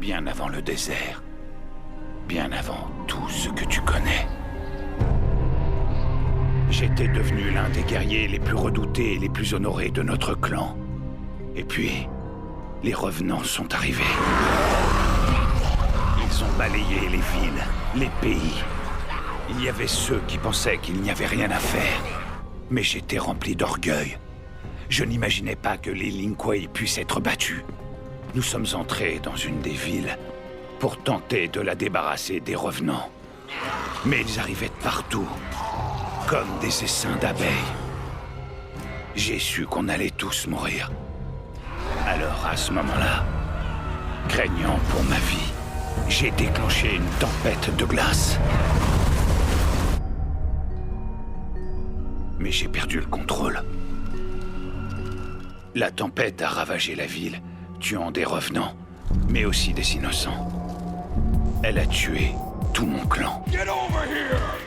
bien avant le désert. Bien avant tout ce que tu connais. J'étais devenu l'un des guerriers les plus redoutés et les plus honorés de notre clan. Et puis, les revenants sont arrivés. Ils ont balayé les villes, les pays. Il y avait ceux qui pensaient qu'il n'y avait rien à faire. Mais j'étais rempli d'orgueil. Je n'imaginais pas que les Lin Kuei puissent être battus. Nous sommes entrés dans une des villes pour tenter de la débarrasser des revenants. Mais ils arrivaient de partout, comme des essaims d'abeilles. J'ai su qu'on allait tous mourir. Alors à ce moment-là, craignant pour ma vie, j'ai déclenché une tempête de glace. Mais j'ai perdu le contrôle. La tempête a ravagé la ville, tuant des revenants, mais aussi des innocents. Elle a tué tout mon clan.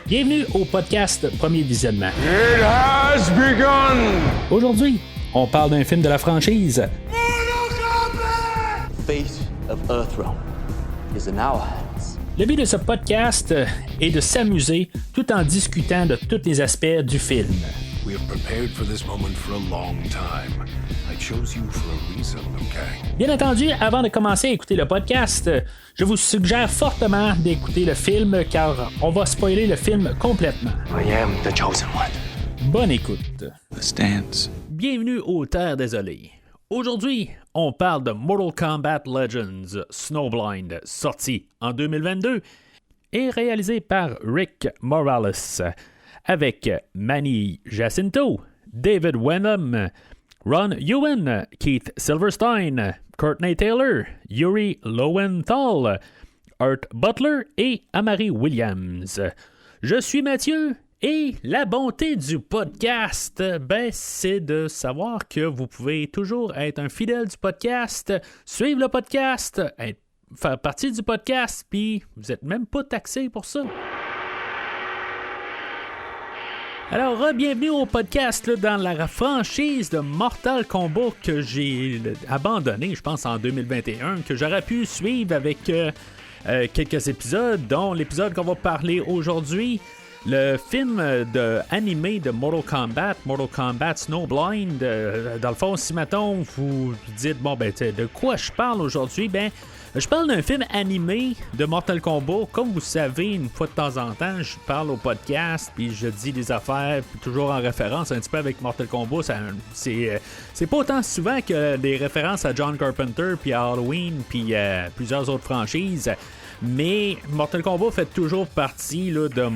Bienvenue au podcast Premier Visionnement. It has begun! Aujourd'hui, on parle d'un film de la franchise Fate of Earthrealm is in our hands. Le but de ce podcast est de s'amuser tout en discutant de tous les aspects du film. We have prepared for this moment for a long time. I chose you for a reason, okay? Bien entendu, avant de commencer à écouter le podcast, je vous suggère fortement d'écouter le film car on va spoiler le film complètement. I am the chosen one. Bonne écoute. The stance. Bienvenue aux Terres Désolées. Aujourd'hui, on parle de Mortal Kombat Legends Snowblind, sorti en 2022 et réalisé par Rick Morales, avec Manny Jacinto, David Wenham, Ron Ewan, Keith Silverstein, Courtney Taylor, Yuri Lowenthal, Art Butler et Amari Williams. Je suis Mathieu. Et la bonté du podcast, c'est de savoir que vous pouvez toujours être un fidèle du podcast, suivre le podcast, faire partie du podcast, puis vous n'êtes même pas taxé pour ça. Alors, bienvenue au podcast là, dans la franchise de Mortal Kombat que j'ai abandonné, je pense, en 2021, que j'aurais pu suivre avec quelques épisodes, dont l'épisode qu'on va parler aujourd'hui. Le film animé de Mortal Kombat Snowblind, dans le fond, si mettons vous dites, bon ben de quoi je parle aujourd'hui, je parle d'un film animé de Mortal Kombat. Comme vous savez, une fois de temps en temps, je parle au podcast, puis je dis des affaires, puis toujours en référence un petit peu avec Mortal Kombat. C'est pas autant souvent que des références à John Carpenter, puis à Halloween, puis plusieurs autres franchises. Mais Mortal Kombat fait toujours partie là, de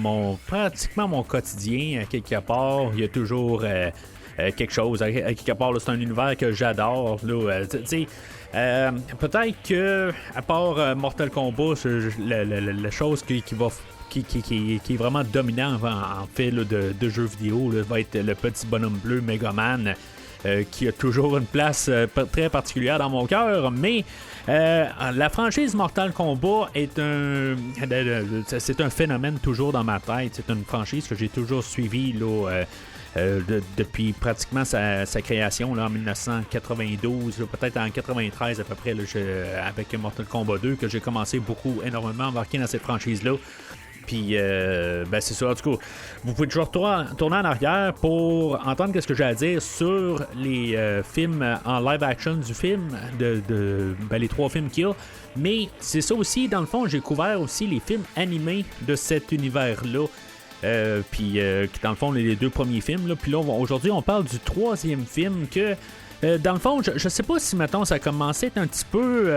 pratiquement mon quotidien. À quelque part, il y a toujours quelque chose. À quelque part, là, c'est un univers que j'adore. Peut-être que, à part Mortal Kombat, la chose qui est vraiment dominant en fait là, de jeux vidéo là, va être le petit bonhomme bleu Megaman. Qui a toujours une place très particulière dans mon cœur, mais la franchise Mortal Kombat c'est un phénomène toujours dans ma tête. C'est une franchise que j'ai toujours suivie là, depuis pratiquement sa création là, en 1992, là, peut-être en 93 à peu près, là, avec Mortal Kombat 2, que j'ai commencé énormément à embarquer dans cette franchise-là. Puis, c'est ça. En tout cas, vous pouvez toujours tourner en arrière pour entendre ce que j'ai à dire sur les films en live action du film, les 3 films qu'il y a. Mais c'est ça aussi, dans le fond, j'ai couvert aussi les films animés de cet univers-là. Puis, dans le fond, les 2 premiers films. Là. Puis là, aujourd'hui, on parle du 3e film que... dans le fond, je sais pas si, mettons, ça a commencé à être un petit peu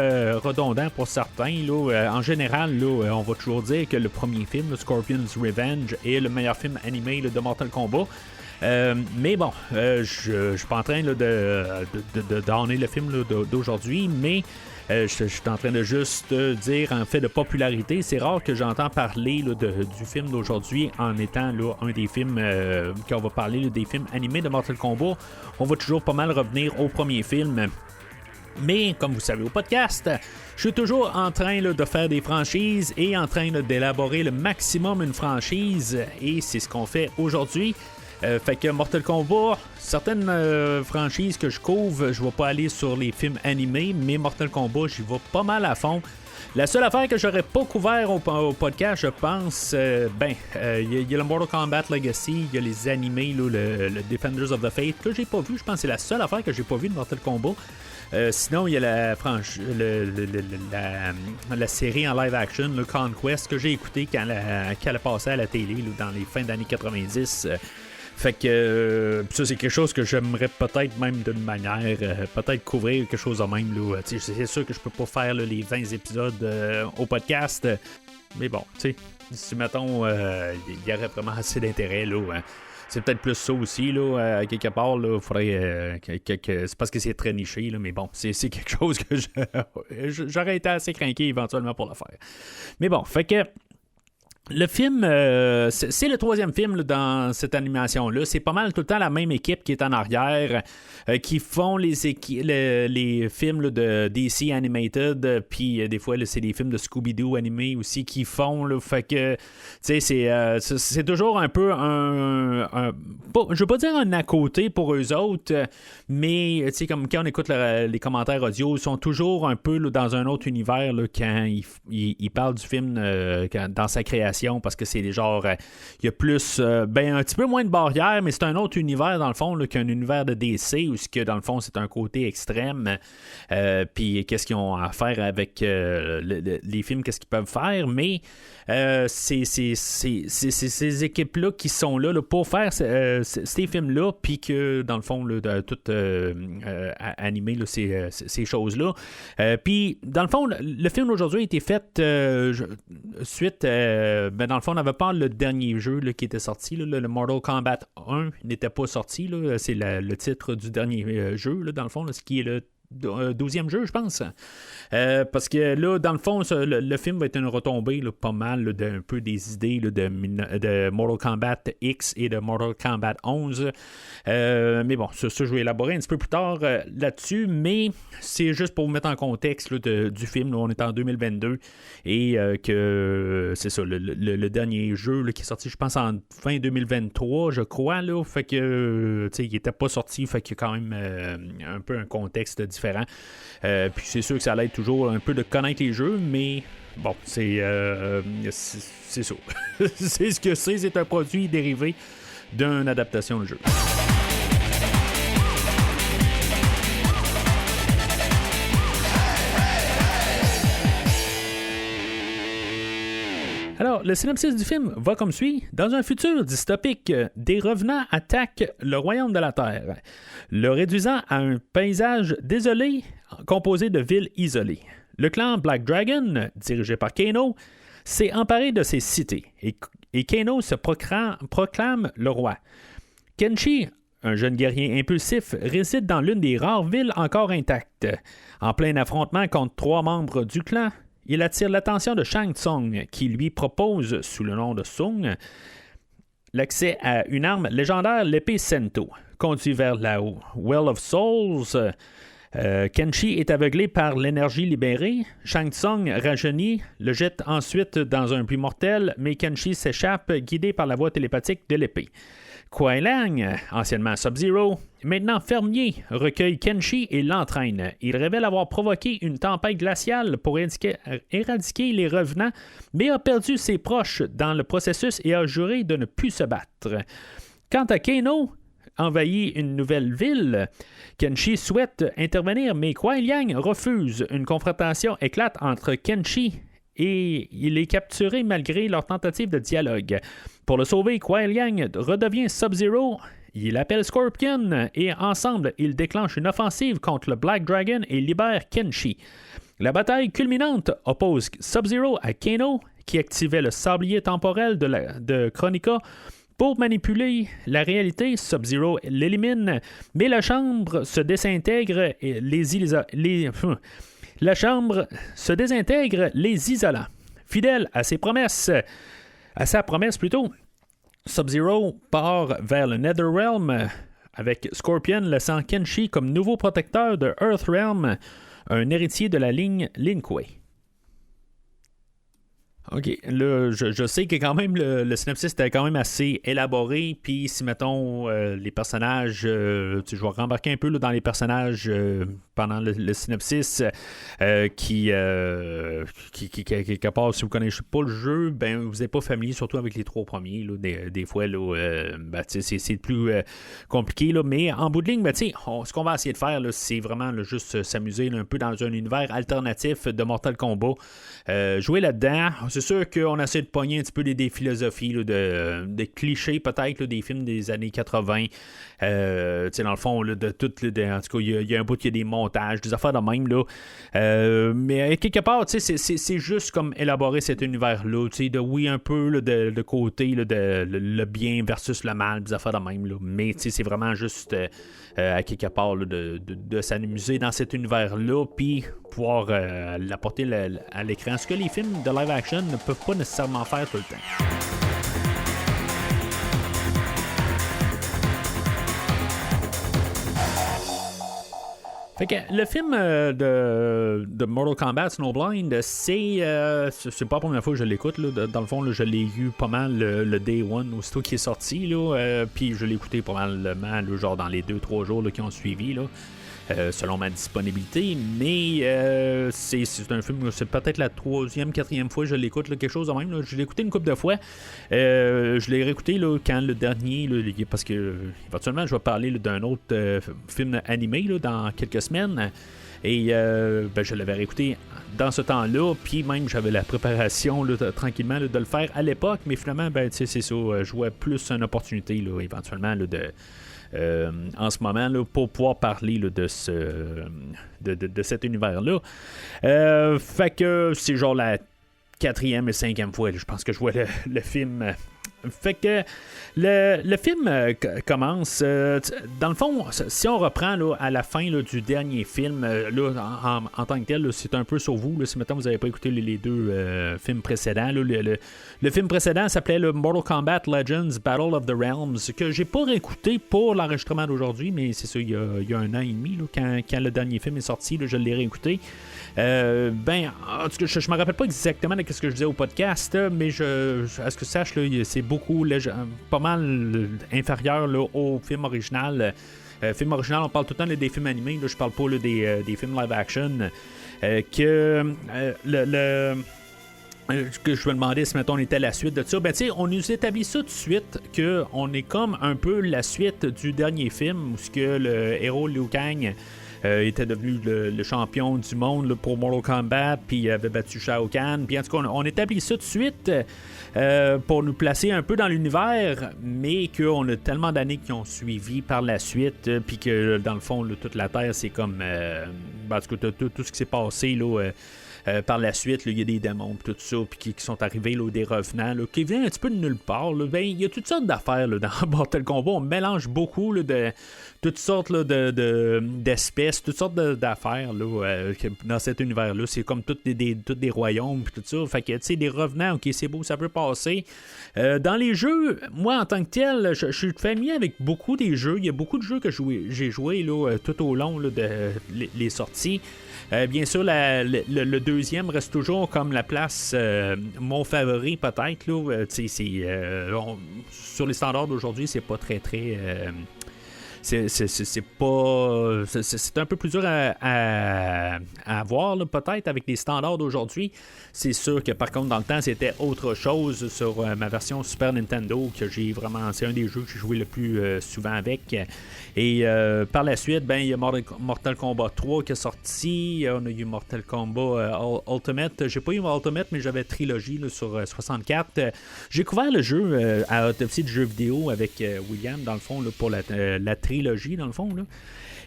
redondant pour certains. Là. En général, là, on va toujours dire que le premier film, Scorpion's Revenge, est le meilleur film animé là, de Mortal Kombat. Mais bon, je suis pas en train là, de donner le film là, d'aujourd'hui, mais je suis en train de juste dire en fait de popularité. C'est rare que j'entends parler là, du film d'aujourd'hui en étant là, un des films qu'on va parler là, des films animés de Mortal Kombat. On va toujours pas mal revenir au premier film. Mais comme vous savez au podcast, je suis toujours en train là, de faire des franchises et en train là, d'élaborer le maximum une franchise. Et c'est ce qu'on fait aujourd'hui. Fait que Mortal Kombat, certaines franchises que je couvre, je vais pas aller sur les films animés, mais Mortal Kombat, j'y vais pas mal à fond. La seule affaire que j'aurais pas couvert au podcast, je pense, il y a le Mortal Kombat Legacy, il y a les animés, là, le Defenders of the Faith, que j'ai pas vu. Je pense que c'est la seule affaire que j'ai pas vu de Mortal Kombat. Sinon, il y a la série en live action, le Conquest, que j'ai écouté quand elle a passé à la télé là, dans les fins d'années 90. Fait que ça, c'est quelque chose que j'aimerais peut-être même d'une manière, peut-être couvrir quelque chose de même. Là. C'est sûr que je peux pas faire là, les 20 épisodes au podcast. Mais bon, tu sais, si mettons, il y aurait vraiment assez d'intérêt là. C'est peut-être plus ça aussi, là, quelque part, là, faudrait c'est parce que c'est très niché, là, mais bon, c'est quelque chose que j'aurais été assez craqué éventuellement pour le faire. Mais bon, fait que le film, c'est le troisième film là, dans cette animation-là. C'est pas mal tout le temps la même équipe qui est en arrière, qui font les films là, de DC Animated, puis des fois, là, c'est des films de Scooby-Doo animés aussi qui font. Là, fait que, tu sais, c'est toujours un peu je veux pas dire un à côté pour eux autres, mais tu sais, comme quand on écoute les commentaires audio, ils sont toujours un peu là, dans un autre univers là, quand ils parlent du film dans sa création. Parce que c'est genre, il y a plus, un petit peu moins de barrières, mais c'est un autre univers dans le fond là, qu'un univers de DC où ce que dans le fond c'est un côté extrême. Puis qu'est-ce qu'ils ont à faire avec les films, qu'est-ce qu'ils peuvent faire, mais c'est ces équipes-là qui sont là pour faire ces films-là, puis que dans le fond, là, tout animer là, ces choses-là. Puis dans le fond, le film d'aujourd'hui a été fait suite. Dans le fond, on avait pas le dernier jeu là, qui était sorti. Là, le Mortal Kombat 1 n'était pas sorti. Là, c'est le titre du dernier jeu, là, dans le fond, là, ce qui est le 12e jeu, je pense. Parce que là, dans le fond, le film va être une retombée là, pas mal là, d'un peu des idées là, de Mortal Kombat X et de Mortal Kombat 11. Mais bon, ça, je vais élaborer un petit peu plus tard là-dessus, mais c'est juste pour vous mettre en contexte là, du film. Là, on est en 2022 et que c'est ça, le dernier jeu là, qui est sorti, je pense, en fin 2023, je crois. Là, fait que, il n'était pas sorti, fait qu'il y a quand même un peu un contexte différent. Puis c'est sûr que ça l'aide toujours un peu de connaître les jeux, mais bon, c'est ça. C'est ce que c'est un produit dérivé d'une adaptation de jeu. Alors, le synopsis du film va comme suit. Dans un futur dystopique, des revenants attaquent le royaume de la Terre, le réduisant à un paysage désolé composé de villes isolées. Le clan Black Dragon, dirigé par Kano, s'est emparé de ces cités et Kano se proclame le roi. Kenshi, un jeune guerrier impulsif, réside dans l'une des rares villes encore intactes. En plein affrontement contre 3 membres du clan, il attire l'attention de Shang Tsung, qui lui propose, sous le nom de Sung, l'accès à une arme légendaire, l'épée Sento. Conduit vers la Well of Souls, Kenshi est aveuglé par l'énergie libérée. Shang Tsung rajeunit, le jette ensuite dans un puits mortel, mais Kenshi s'échappe, guidé par la voie télépathique de l'épée. Kuai Lang, anciennement Sub-Zero, maintenant fermier, recueille Kenshi et l'entraîne. Il révèle avoir provoqué une tempête glaciale pour éradiquer les revenants, mais a perdu ses proches dans le processus et a juré de ne plus se battre. Quant à Kano, envahit une nouvelle ville, Kenshi souhaite intervenir, mais Kuai Liang refuse. Une confrontation éclate entre Kenshi et il est capturé malgré leur tentative de dialogue. Pour le sauver, Kuai Liang redevient Sub-Zero. Il appelle Scorpion et ensemble, ils déclenchent une offensive contre le Black Dragon et libèrent Kenshi. La bataille culminante oppose Sub-Zero à Kano, qui activait le sablier temporel de Chronica pour manipuler la réalité. Sub-Zero l'élimine, mais la chambre se désintègre et la chambre se désintègre, les isolant. Fidèle à sa promesse, Sub-Zero part vers le Netherrealm avec Scorpion laissant Kenshi comme nouveau protecteur de Earthrealm, un héritier de la ligne Lin Kuei. OK, là, je sais que quand même le synopsis était quand même assez élaboré, puis si, mettons, les personnages, je vais rembarquer un peu là, dans les personnages pendant le synopsis qui quelque part, si vous connaissez pas le jeu, ben vous n'êtes pas familier, surtout avec les 3 premiers. Là, des fois, là, c'est plus compliqué. Là, mais en bout de ligne, ce qu'on va essayer de faire, là, c'est vraiment là, juste s'amuser là, un peu dans un univers alternatif de Mortal Kombat. Jouer là-dedans, c'est sûr qu'on essaie de pogner un petit peu des philosophies, là, des clichés peut-être là, des films des années 80. Dans le fond, là, de tout, en tout cas, il y a un bout qui a des montages, des affaires de même. Là. Mais quelque part, c'est juste comme élaborer cet univers-là. De oui, un peu là, de côté là, le bien versus le mal, des affaires de même. Là. Mais c'est vraiment juste à quelque part là, de s'amuser dans cet univers-là, puis pouvoir l'apporter à l'écran. Ce que les films de live action ne peuvent pas nécessairement faire tout le temps. Fait que le film de Mortal Kombat Snowblind, c'est pas la première fois que je l'écoute. Là. Dans le fond, là, je l'ai eu pas mal le Day One, aussitôt qui est sorti. Puis je l'ai écouté pas mal là, genre dans les 2-3 jours là, qui ont suivi. Là. Selon ma disponibilité, mais c'est un film, c'est peut-être la 3e, 4e fois que je l'écoute, là, quelque chose de même. Là. Je l'ai écouté une couple de fois. Je l'ai réécouté là, quand le dernier, là, parce que éventuellement je vais parler là, d'un autre film animé là, dans quelques semaines. Et je l'avais réécouté dans ce temps-là, puis même j'avais la préparation là, tranquillement là, de le faire à l'époque, mais finalement, c'est ça, je vois plus une opportunité là, éventuellement là, en ce moment là, pour pouvoir parler là, de cet univers-là. Fait que c'est genre la 4e et 5e fois, là, je pense que je vois le film. Fait que le film commence. Dans le fond, si on reprend là, à la fin là, du dernier film, là, en tant que tel, là, c'est un peu sur vous. Là, si maintenant vous n'avez pas écouté les 2 films précédents, là, le film précédent s'appelait le Mortal Kombat Legends Battle of the Realms, que j'ai pas réécouté pour l'enregistrement d'aujourd'hui, mais c'est ça, il y a 1 an et demi, là, quand le dernier film est sorti, là, je l'ai réécouté. En tout cas, je me rappelle pas exactement de ce que je disais au podcast, mais à ce que je sache, là, c'est beaucoup pas mal inférieur là, au film original. Film original, on parle tout le temps là, des films animés, là, je parle pas là, des films live action. Que je me demandais si mettons on était la suite de ça. On nous établit ça tout de suite qu'on est comme un peu la suite du dernier film où ce que le héros Liu Kang était devenu le champion du monde là, pour Mortal Kombat, puis il avait battu Shao Kahn. Puis en tout cas, on établit ça tout de suite pour nous placer un peu dans l'univers, mais qu'on a tellement d'années qui ont suivi par la suite, puis que dans le fond, là, toute la Terre, c'est comme... en tout cas, tout ce qui s'est passé, là... par la suite, il y a des démons et tout ça, puis qui sont arrivés, là, des revenants, là, qui viennent un petit peu de nulle part. Il y a toutes sortes d'affaires là, dans Mortal Kombat. On mélange beaucoup là, de toutes sortes là, d'espèces, toutes sortes d'affaires là, dans cet univers-là. C'est comme tous des royaumes et tout ça. Fait que, tu sais, des revenants, ok, c'est beau, ça peut passer. Dans les jeux, moi, en tant que tel, je suis familier avec beaucoup des jeux. Il y a beaucoup de jeux que j'ai joué là, tout au long là, les sorties. Bien sûr, le deuxième reste toujours comme la place, mon favori peut-être. Là, sur les standards d'aujourd'hui, c'est pas très... c'est pas... C'est un peu plus dur à avoir, là, peut-être, avec les standards d'aujourd'hui. C'est sûr que, par contre, dans le temps, c'était autre chose sur ma version Super Nintendo, que j'ai vraiment... C'est un des jeux que j'ai joué le plus souvent avec. Et par la suite, il y a Mortal Kombat 3 qui est sorti. On a eu Mortal Kombat Ultimate. J'ai pas eu Ultimate, mais j'avais Trilogy là, sur 64. J'ai couvert le jeu à Autopsie de jeux vidéo avec William, dans le fond, là, pour la trilogie, dans le fond. Là.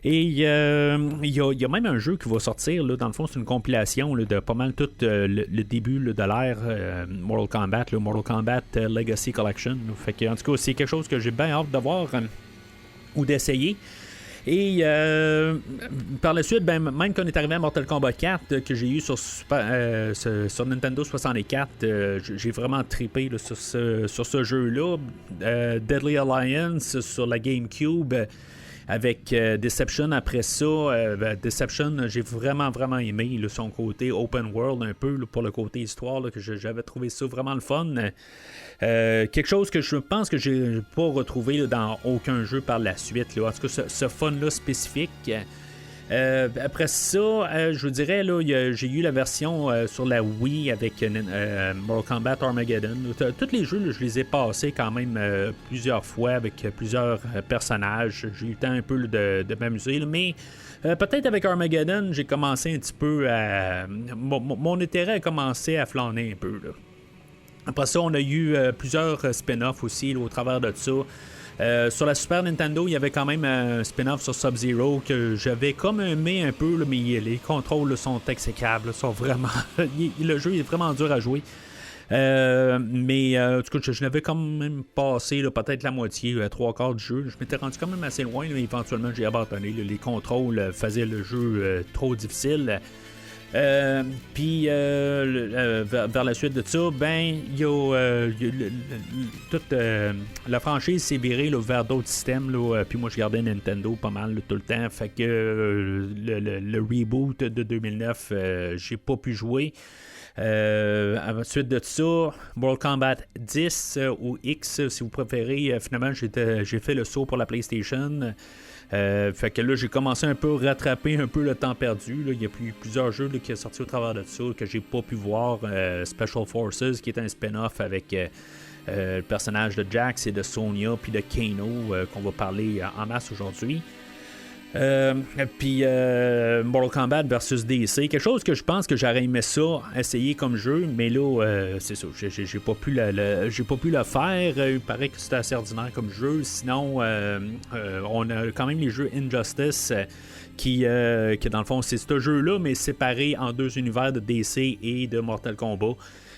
Et il y a même un jeu qui va sortir, là, dans le fond, c'est une compilation là, de pas mal tout le début là, de l'ère Mortal Kombat, le Mortal Kombat Legacy Collection. Fait que, en tout cas, c'est quelque chose que j'ai bien hâte de voir ou d'essayer. Et par la suite, même quand on est arrivé à Mortal Kombat 4 que j'ai eu sur Nintendo 64, j'ai vraiment trippé là, sur ce jeu-là. Deadly Alliance sur la GameCube avec Deception après ça. Deception, j'ai vraiment aimé là, son côté open world un peu là, pour le côté histoire là, que j'avais trouvé ça vraiment le fun. Quelque chose que je pense que j'ai pas retrouvé là, dans aucun jeu par la suite. Là. En tout cas, ce fun-là spécifique. Après ça, je vous dirais, là, j'ai eu la version sur la Wii avec Mortal Kombat Armageddon. Tous les jeux, là, je les ai passés quand même plusieurs fois avec plusieurs personnages. J'ai eu le temps un peu là, de m'amuser, là, mais peut-être avec Armageddon, j'ai commencé un petit peu à... Mon intérêt a commencé à flâner un peu, là. Après ça, on a eu plusieurs spin-offs aussi là, au travers de ça. Sur la Super Nintendo, il y avait quand même un spin-off sur Sub-Zero que j'avais comme aimé un peu, là, mais les contrôles là, sont exécrables, sont vraiment... le jeu est vraiment dur à jouer. Mais en tout cas, je l'avais quand même passé là, peut-être la moitié, 3/4 du jeu. Je m'étais rendu quand même assez loin, mais éventuellement j'ai abandonné. Là, les contrôles faisaient le jeu trop difficile. Puis vers la suite de ça, ben il y a toute la franchise s'est virée là, vers d'autres systèmes là, puis moi je gardais Nintendo pas mal là, tout le temps, fait que le reboot de 2009 j'ai pas pu jouer. Ensuite de ça, Mortal Kombat 10 ou X si vous préférez, finalement j'ai fait le saut pour la PlayStation. Fait que là, j'ai commencé un peu à rattraper un peu le temps perdu. Là. Il y a plusieurs jeux là, qui sont sortis au travers de ça que j'ai pas pu voir. Special Forces, qui est un spin-off avec le personnage de Jax et de Sonya, puis de Kano, qu'on va parler en masse aujourd'hui. Puis Mortal Kombat versus DC, quelque chose que je pense que j'aurais aimé ça essayer comme jeu, mais là c'est ça, j'ai pas pu le faire. Il paraît que c'était assez ordinaire comme jeu. Sinon on a quand même les jeux Injustice qui dans le fond c'est ce jeu là mais séparé en deux univers de DC et de Mortal Kombat.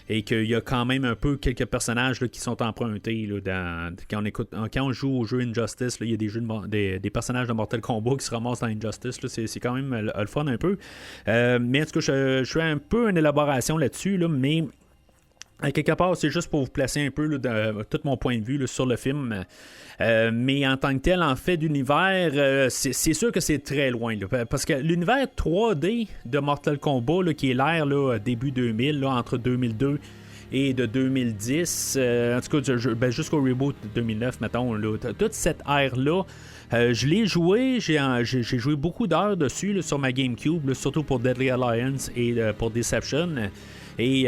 Et qu'il y a quand même un peu quelques personnages là, qui sont empruntés là, quand on joue au jeu Injustice, là, il y a des personnages de Mortal Kombat qui se ramassent dans Injustice, là, c'est quand même le fun un peu, mais en tout cas je fais un peu une élaboration là-dessus là, mais à quelque part c'est juste pour vous placer un peu là, de tout mon point de vue là, sur le film. Mais en tant que tel, en fait d'univers, c'est sûr que c'est très loin. Là, parce que l'univers 3D de Mortal Kombat, là, qui est l'ère là, début 2000, là, entre 2002 et de 2010, en tout cas jusqu'au reboot de 2009, mettons, là, toute cette ère-là, je l'ai joué, j'ai joué beaucoup d'heures dessus là, sur ma GameCube, là, surtout pour Deadly Alliance et pour Deception. Et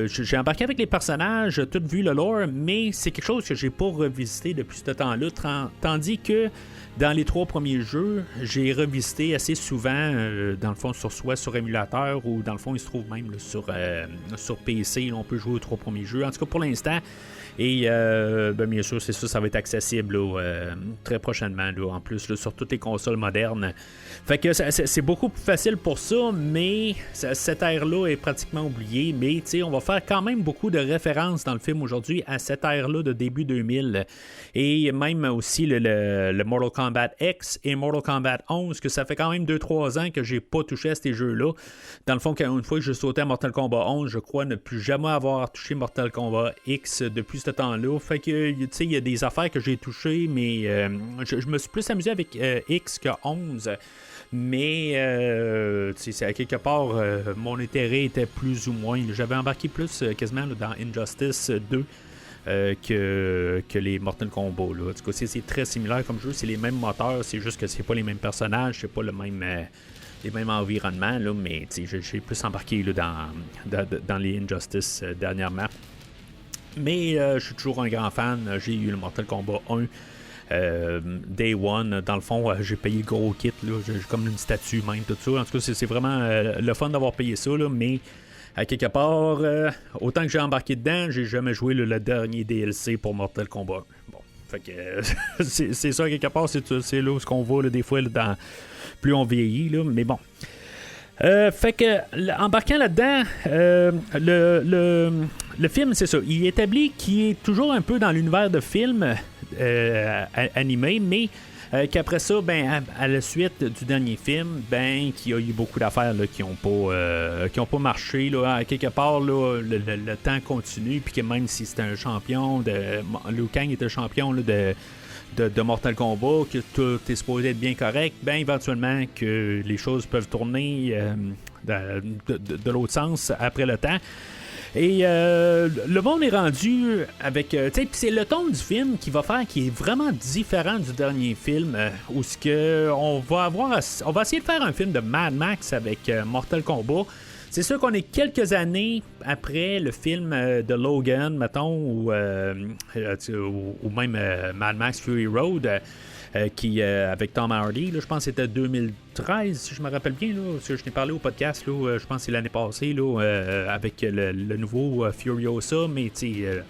j'ai embarqué avec les personnages, tout vu le lore, mais c'est quelque chose que j'ai pas revisité depuis ce temps-là, tandis que dans les 3 premiers jeux, j'ai revisité assez souvent, dans le fond, soit sur émulateur ou dans le fond, il se trouve même là, sur PC, là, on peut jouer aux 3 premiers jeux. En tout cas, pour l'instant. Et bien sûr, c'est ça va être accessible là, très prochainement, là, en plus là, sur toutes les consoles modernes. Fait que c'est beaucoup plus facile pour ça, mais cette ère-là est pratiquement oubliée. Mais on va faire quand même beaucoup de références dans le film aujourd'hui à cette ère-là de début 2000. Et même aussi le Mortal Kombat X et Mortal Kombat 11, que ça fait quand même 2-3 ans que j'ai pas touché à ces jeux-là. Dans le fond, une fois que j'ai sauté à Mortal Kombat 11, je crois ne plus jamais avoir touché Mortal Kombat X depuis ce temps-là. Fait que, il y a des affaires que j'ai touchées, mais je me suis plus amusé avec X que 11. Mais c'est à quelque part mon intérêt était plus ou moins. J'avais embarqué plus quasiment là, dans Injustice 2 que les Mortal Kombat. Là. En tout cas, c'est très similaire comme jeu, c'est les mêmes moteurs, c'est juste que c'est pas les mêmes personnages, c'est pas le même les mêmes environnements, là, mais j'ai plus embarqué là, dans les Injustice dernièrement. Mais je suis toujours un grand fan. J'ai eu le Mortal Kombat 1 Day One. Dans le fond, j'ai payé le gros kit. Là. J'ai comme une statue même, tout ça. En tout cas, c'est vraiment le fun d'avoir payé ça. Là, mais à quelque part, autant que j'ai embarqué dedans, j'ai jamais joué le dernier DLC pour Mortal Kombat 1. Bon, fait que c'est ça, à quelque part, c'est là où on va là, des fois là, plus on vieillit. Là, mais bon. Fait que, embarquant là-dedans, le film, c'est ça. Il établit qu'il est toujours un peu dans l'univers de film animé, mais qu'après ça, ben, à la suite du dernier film, ben, qu'il y a eu beaucoup d'affaires là, qui n'ont pas marché. Là, à quelque part, là, le temps continue, puis que même si c'était un champion, Liu Kang était champion là, de Mortal Kombat, que tout est supposé être bien correct, ben éventuellement que les choses peuvent tourner de l'autre sens après le temps. Et le monde est rendu avec... tu sais, puis c'est le ton du film qui va faire qui est vraiment différent du dernier film, où ce que on va essayer de faire un film de Mad Max avec Mortal Kombat. C'est sûr qu'on est quelques années après le film de Logan, mettons, ou même Mad Max Fury Road, qui avec Tom Hardy, là, je pense que c'était 2013, si je me rappelle bien, là, parce que je n'ai parlé au podcast, là, je pense que c'est l'année passée, là, avec le nouveau Furiosa, mais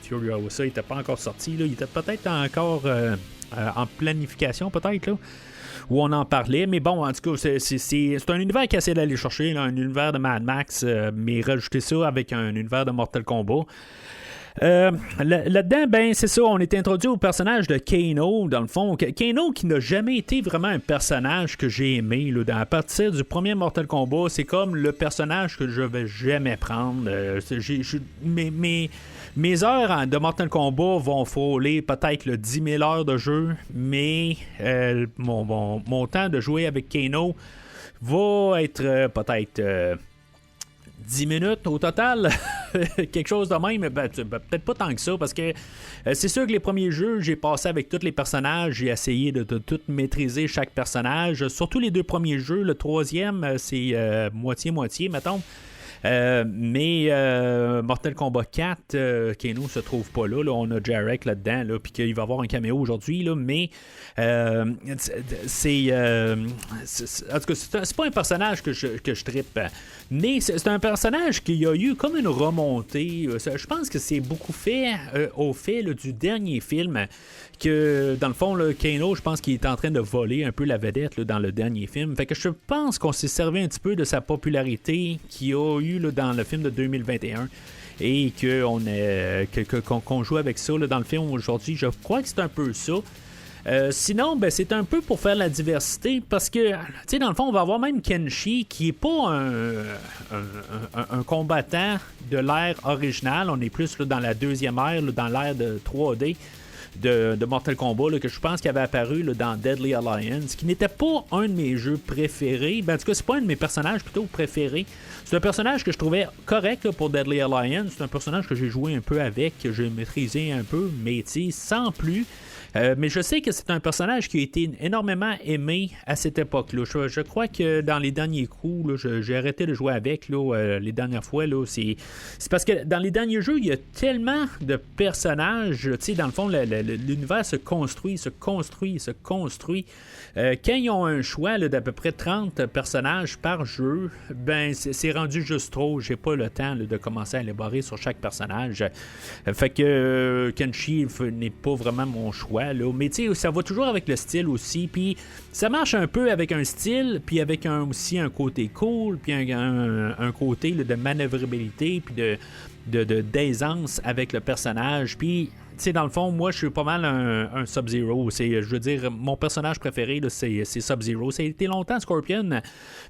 Furiosa n'était pas encore sorti, là, il était peut-être encore en planification, peut-être, là, où on en parlait, mais bon, en tout cas, c'est un univers qui essaie d'aller chercher, là, un univers de Mad Max, mais rajouter ça avec un univers de Mortal Kombat. Là-dedans, ben c'est ça, on est introduit au personnage de Kano, dans le fond. Kano qui n'a jamais été vraiment un personnage que j'ai aimé. Là, à partir du premier Mortal Kombat, c'est comme le personnage que je vais jamais prendre. Mes heures de Mortal Kombat vont frôler peut-être le 10 000 heures de jeu, mais mon temps de jouer avec Kano va être peut-être 10 minutes au total, quelque chose de même, peut-être pas tant que ça, parce que c'est sûr que les premiers jeux, j'ai passé avec tous les personnages, j'ai essayé de tout maîtriser chaque personnage, surtout les 2 premiers jeux, le 3e, c'est moitié-moitié, mettons. Mais Mortal Kombat 4, Kano se trouve pas là, on a Jarek là-dedans, là, puis qu'il va avoir un caméo aujourd'hui, là, mais en tout cas, c'est pas un personnage que je trippe, mais c'est un personnage qui a eu comme une remontée. Je pense que c'est beaucoup fait au fait là, du dernier film, que dans le fond, là, Kano, je pense qu'il est en train de voler un peu la vedette là, dans le dernier film. Fait que je pense qu'on s'est servi un petit peu de sa popularité qu'il a eu là, dans le film de 2021 et qu'on joue avec ça là, dans le film aujourd'hui. Je crois que c'est un peu ça. Sinon, ben, c'est un peu pour faire la diversité parce que, tu sais, dans le fond, on va avoir même Kenshi qui est pas un combattant de l'ère originale. On est plus là, dans la deuxième ère, là, dans l'ère de 3D de Mortal Kombat, là, que je pense qu'il avait apparu là, dans Deadly Alliance, qui n'était pas un de mes jeux préférés. Ben, en tout cas, c'est pas un de mes personnages plutôt préférés. C'est un personnage que je trouvais correct là, pour Deadly Alliance. C'est un personnage que j'ai joué un peu avec, que j'ai maîtrisé un peu, mais sans plus. Mais je sais que c'est un personnage qui a été énormément aimé à cette époque-là. Je crois que dans les derniers coups, là, j'ai arrêté de jouer avec là, les dernières fois. Là, c'est parce que dans les derniers jeux, il y a tellement de personnages. Dans le fond, l'univers se construit. Quand ils ont un choix là, d'à peu près 30 personnages par jeu, ben c'est rendu juste trop. J'ai pas le temps là, de commencer à élaborer sur chaque personnage. Fait que Kenshi n'est pas vraiment mon choix. Là. Mais tu sais, ça va toujours avec le style aussi. Puis ça marche un peu avec un style, puis avec aussi un côté cool, puis un côté là, de manœuvrabilité, puis d'aisance avec le personnage. Puis tu sais, dans le fond, moi, je suis pas mal un Sub-Zero. Je veux dire, mon personnage préféré, là, c'est Sub-Zero. Ça a été longtemps Scorpion,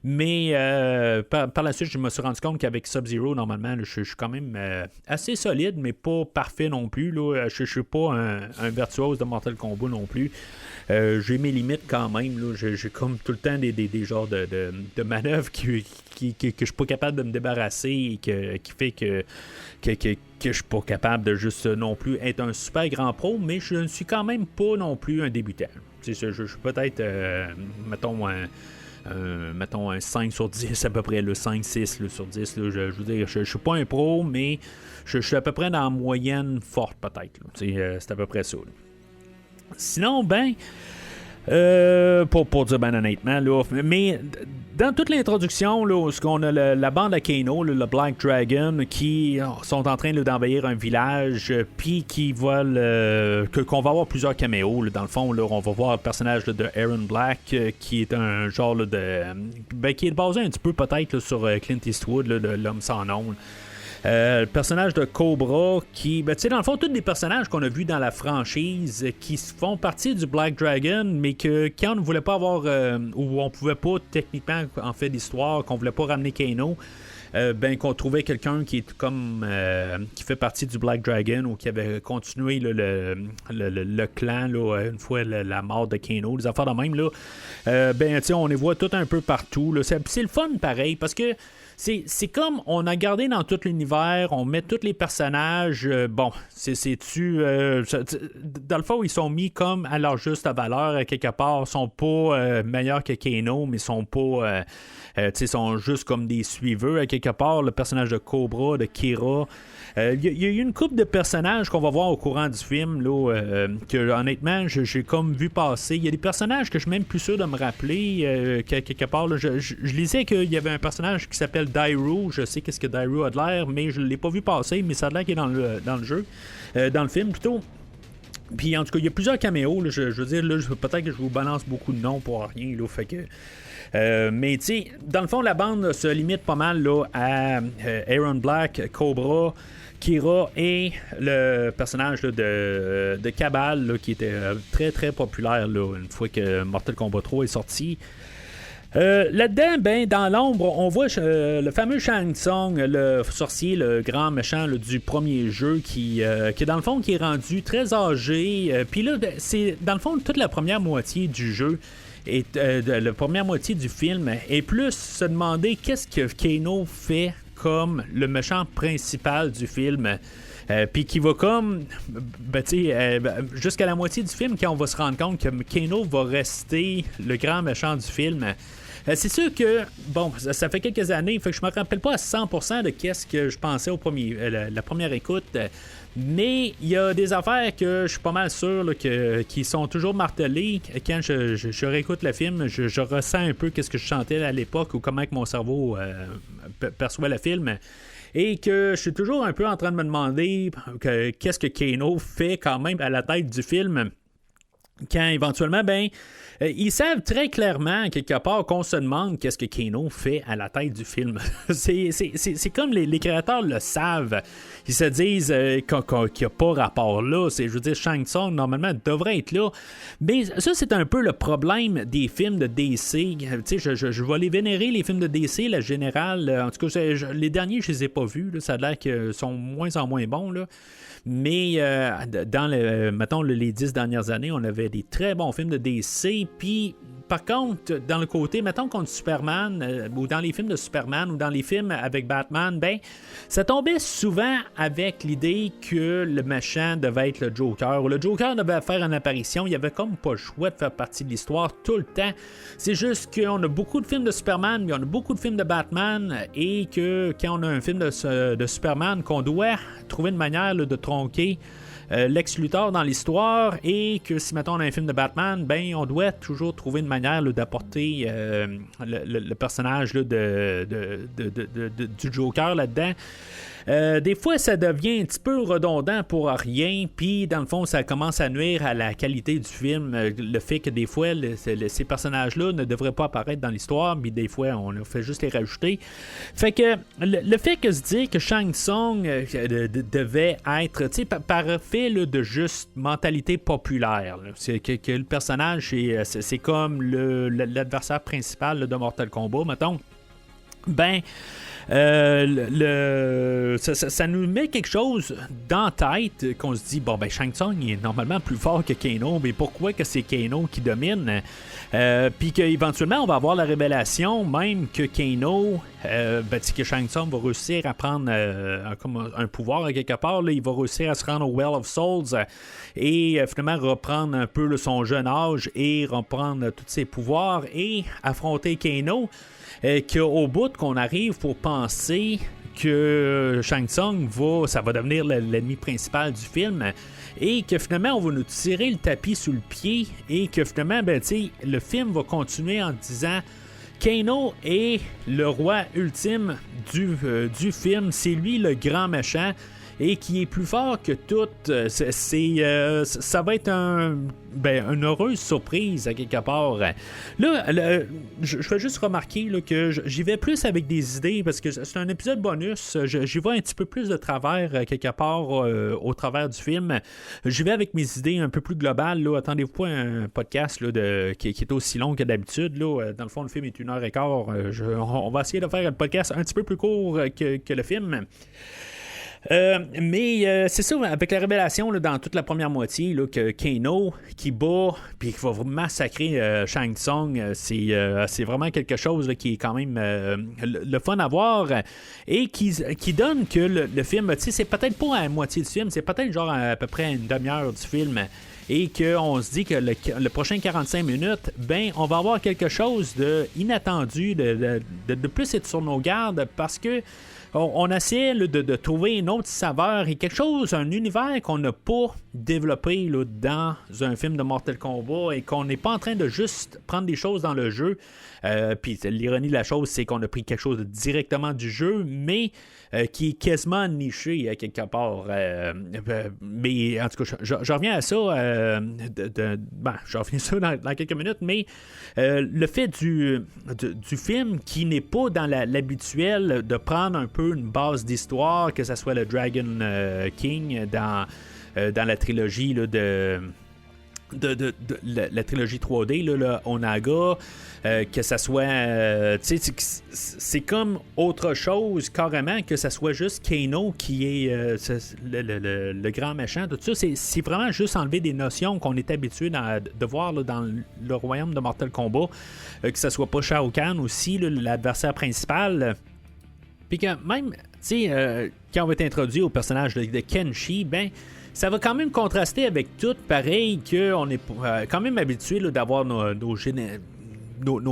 mais par la suite, je me suis rendu compte qu'avec Sub-Zero, normalement, là, je suis quand même assez solide, mais pas parfait non plus. Là. Je suis pas un virtuose de Mortal Kombat non plus. J'ai mes limites quand même. Là. J'ai comme tout le temps des genres de manœuvres que je suis pas capable de me débarrasser et qui fait que je suis pas capable de juste non plus être un super grand pro, mais je ne suis quand même pas non plus un débutant. Je suis peut-être, mettons un 5 sur 10 à peu près, le 5-6 sur 10. Là, je veux dire, je suis pas un pro, mais je suis à peu près dans la moyenne forte peut-être. C'est à peu près ça. Là. Sinon, ben... pour dire ben honnêtement, là, mais dans toute l'introduction, là, ce qu'on a la bande à Kano, le Black Dragon, qui sont en train là, d'envahir un village, puis qui veulent qu'on va avoir plusieurs caméos. Là, dans le fond, là, on va voir le personnage là, de Aaron Black, qui est un genre là, qui est basé un petit peu peut-être là, sur Clint Eastwood, là, de L'Homme sans nom. Le personnage de Cobra qui, tu sais, dans le fond, tous les personnages qu'on a vus dans la franchise qui font partie du Black Dragon, mais que quand on ne voulait pas avoir ou on pouvait pas techniquement en fait d'histoire, qu'on voulait pas ramener Kano, qu'on trouvait quelqu'un qui est comme qui fait partie du Black Dragon ou qui avait continué là, le clan là, une fois la mort de Kano, des affaires de même là, on les voit tout un peu partout là. C'est le fun pareil parce que c'est comme on a gardé dans tout l'univers, on met tous les personnages, bon, dans le fond, ils sont mis comme à leur juste valeur, quelque part, ils sont pas meilleurs que Kano, mais ils sont pas... sont juste comme des suiveurs, à quelque part, le personnage de Cobra, de Kira... Il y a eu une couple de personnages qu'on va voir au courant du film là, que honnêtement j'ai comme vu passer. Il y a des personnages que je suis même plus sûr de me rappeler quelque part. Là, je lisais qu'il y avait un personnage qui s'appelle Dairo. Je sais qu'est-ce que Dairo a de l'air, mais je ne l'ai pas vu passer, mais ça a l'air qu'il est dans le jeu. Dans le film plutôt. Puis en tout cas, il y a plusieurs caméos. Là, je veux dire, là, peut-être que je vous balance beaucoup de noms pour rien. Là, fait que. Mais tu sais, dans le fond, la bande se limite pas mal là, à Aaron Black, Cobra, Kira et le personnage là, de Cabal là, qui était très très populaire là, une fois que Mortal Kombat 3 est sorti. Là-dedans, ben, dans l'ombre, on voit le fameux Shang Tsung, le sorcier, le grand méchant là, du premier jeu qui dans le fond qui est rendu très âgé. Puis là, c'est dans le fond toute la première moitié du jeu. Et la première moitié du film est plus se demander qu'est-ce que Kano fait comme le méchant principal du film. Puis qui va comme jusqu'à la moitié du film quand on va se rendre compte que Kano va rester le grand méchant du film. C'est sûr que, bon, ça fait quelques années, fait que je me rappelle pas à 100% de qu'est-ce que je pensais la première écoute, mais il y a des affaires que je suis pas mal sûr là, qui sont toujours martelées. Quand je réécoute le film, je ressens un peu qu'est-ce que je chantais à l'époque ou comment que mon cerveau perçoit le film. Et que je suis toujours un peu en train de me demander qu'est-ce que Kano fait quand même à la tête du film. Quand éventuellement, ils savent très clairement, quelque part, qu'on se demande qu'est-ce que Kano fait à la tête du film. c'est comme les créateurs le savent. Ils se disent qu'il n'y a pas rapport là. Je veux dire, Shang Tsung, normalement, devrait être là. Mais ça, c'est un peu le problème des films de DC. Tu sais, je vais les vénérer, les films de DC, la générale. En tout cas, les derniers, je les ai pas vus. Là, ça a l'air qu'ils sont moins en moins bons, là. Mais dans mettons, les 10 dernières années, on avait des très bons films de DC. Puis, par contre, dans le côté, mettons contre Superman, ou dans les films de Superman, ou dans les films avec Batman, ça tombait souvent avec l'idée que le méchant devait être le Joker. Ou le Joker devait faire une apparition. Il n'y avait comme pas le choix de faire partie de l'histoire tout le temps. C'est juste qu'on a beaucoup de films de Superman, mais on a beaucoup de films de Batman, et que quand on a un film de Superman, qu'on doit trouver une manière là, de tronquer Lex Luthor dans l'histoire, et que si mettons on a un film de Batman, on doit toujours trouver une manière là, d'apporter le personnage là, du Joker là-dedans. Des fois, ça devient un petit peu redondant pour rien, puis dans le fond, ça commence à nuire à la qualité du film. Le fait que des fois, ces personnages-là ne devraient pas apparaître dans l'histoire, mais des fois, on a fait juste les rajouter. Fait que le fait que se dit que Shang Tsung devait être, tu sais, par fait là, de juste mentalité populaire, là. C'est que le personnage, c'est comme l'adversaire principal là, de Mortal Kombat, mettons. Ça nous met quelque chose dans la tête qu'on se dit, Shang Tsung est normalement plus fort que Kano, mais pourquoi que c'est Kano qui domine? Puis qu'éventuellement on va avoir la révélation même que Kano, que Shang Tsung va réussir à prendre comme un pouvoir à quelque part, là, il va réussir à se rendre au Well of Souls et finalement reprendre un peu là, son jeune âge et reprendre tous ses pouvoirs et affronter Kano. Qu'au bout qu'on arrive pour penser que Shang Tsung ça va devenir l'ennemi principal du film, et que finalement on va nous tirer le tapis sous le pied, et que finalement le film va continuer en disant Kano est le roi ultime du film, c'est lui le grand méchant et qui est plus fort que tout. Ça va être une heureuse surprise à quelque part. Là, je fais juste remarquer là, que j'y vais plus avec des idées parce que c'est un épisode bonus. J'y vais un petit peu plus de travers quelque part au travers du film. J'y vais avec mes idées un peu plus globales. Là. Attendez-vous pas un podcast là, qui est aussi long que d'habitude. Là. Dans le fond, le film est 1h15. On va essayer de faire un podcast un petit peu plus court que le film. Mais c'est ça, avec la révélation là, dans toute la première moitié, là, que Kano qui bat puis qui va massacrer Shang Tsung, c'est vraiment quelque chose là, qui est quand même le fun à voir et qui donne que le film, tu sais, c'est peut-être pas à la moitié du film, c'est peut-être genre à peu près une demi-heure du film. Et qu'on se dit que le prochain 45 minutes, ben, on va avoir quelque chose d'inattendu, de plus être sur nos gardes parce que on essaie là, de trouver une autre saveur et quelque chose, un univers qu'on n'a pas développé là, dans un film de Mortal Kombat et qu'on n'est pas en train de juste prendre des choses dans le jeu. Puis l'ironie de la chose, c'est qu'on a pris quelque chose directement du jeu, mais qui est quasiment niché à quelque part. Mais en tout cas, je reviens à ça. Je reviens à ça dans quelques minutes, mais le fait du film qui n'est pas dans l'habituel de prendre un peu une base d'histoire, que ce soit le Dragon King dans la trilogie là, de la trilogie 3D, là, le Onaga, que ça soit c'est comme autre chose carrément que ça soit juste Kano qui est le grand méchant, tout ça, c'est vraiment juste enlever des notions qu'on est habitué de voir là, dans le royaume de Mortal Kombat, que ça soit pas Shao Kahn aussi, là, l'adversaire principal. Puis que même, quand on va être introduit au personnage de Kenshi, ben ça va quand même contraster avec tout, pareil qu'on est quand même habitué là, d'avoir nos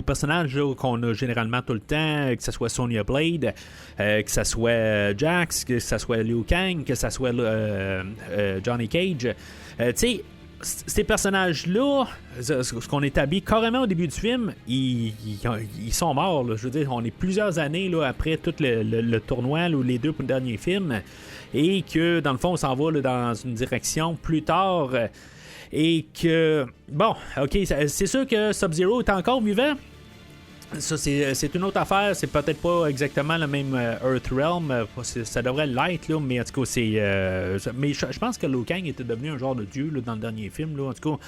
personnages là, qu'on a généralement tout le temps, que ce soit Sonya Blade, que ce soit Jax, que ce soit Liu Kang, que ce soit Johnny Cage. Tu sais, ces personnages-là, ce qu'on établit carrément au début du film, ils sont morts. Là. Je veux dire, on est plusieurs années là, après tout le tournoi, là, les deux derniers films, et que, dans le fond, on s'en va là, dans une direction plus tard, et que, bon, OK, c'est sûr que Sub-Zero est encore vivant. Ça, c'est une autre affaire. C'est peut-être pas exactement le même Earthrealm. Ça devrait l'être, là, mais en tout cas, mais je pense que Liu Kang était devenu un genre de dieu là, dans le dernier film. Là, en tout cas.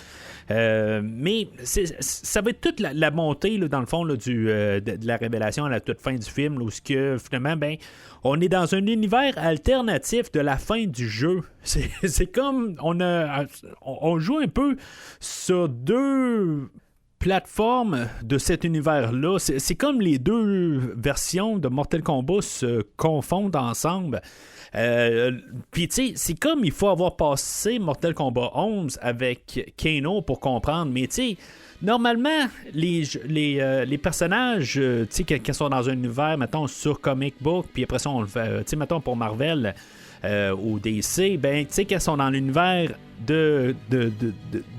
Mais ça va être toute la montée, là, dans le fond, là, de la révélation à la toute fin du film, là, où finalement, ben, on est dans un univers alternatif de la fin du jeu. C'est comme on joue un peu sur deux plateforme de cet univers-là. C'est comme les deux versions de Mortal Kombat se confondent ensemble. Puis tu sais, c'est comme il faut avoir passé Mortal Kombat 11 avec Kano pour comprendre, mais tu sais, normalement, les personnages, tu sais, qui sont dans un univers, mettons, sur comic book, puis après ça, on le fait, tu sais, mettons, pour Marvel ou DC, ben, tu sais, qu'ils sont dans l'univers de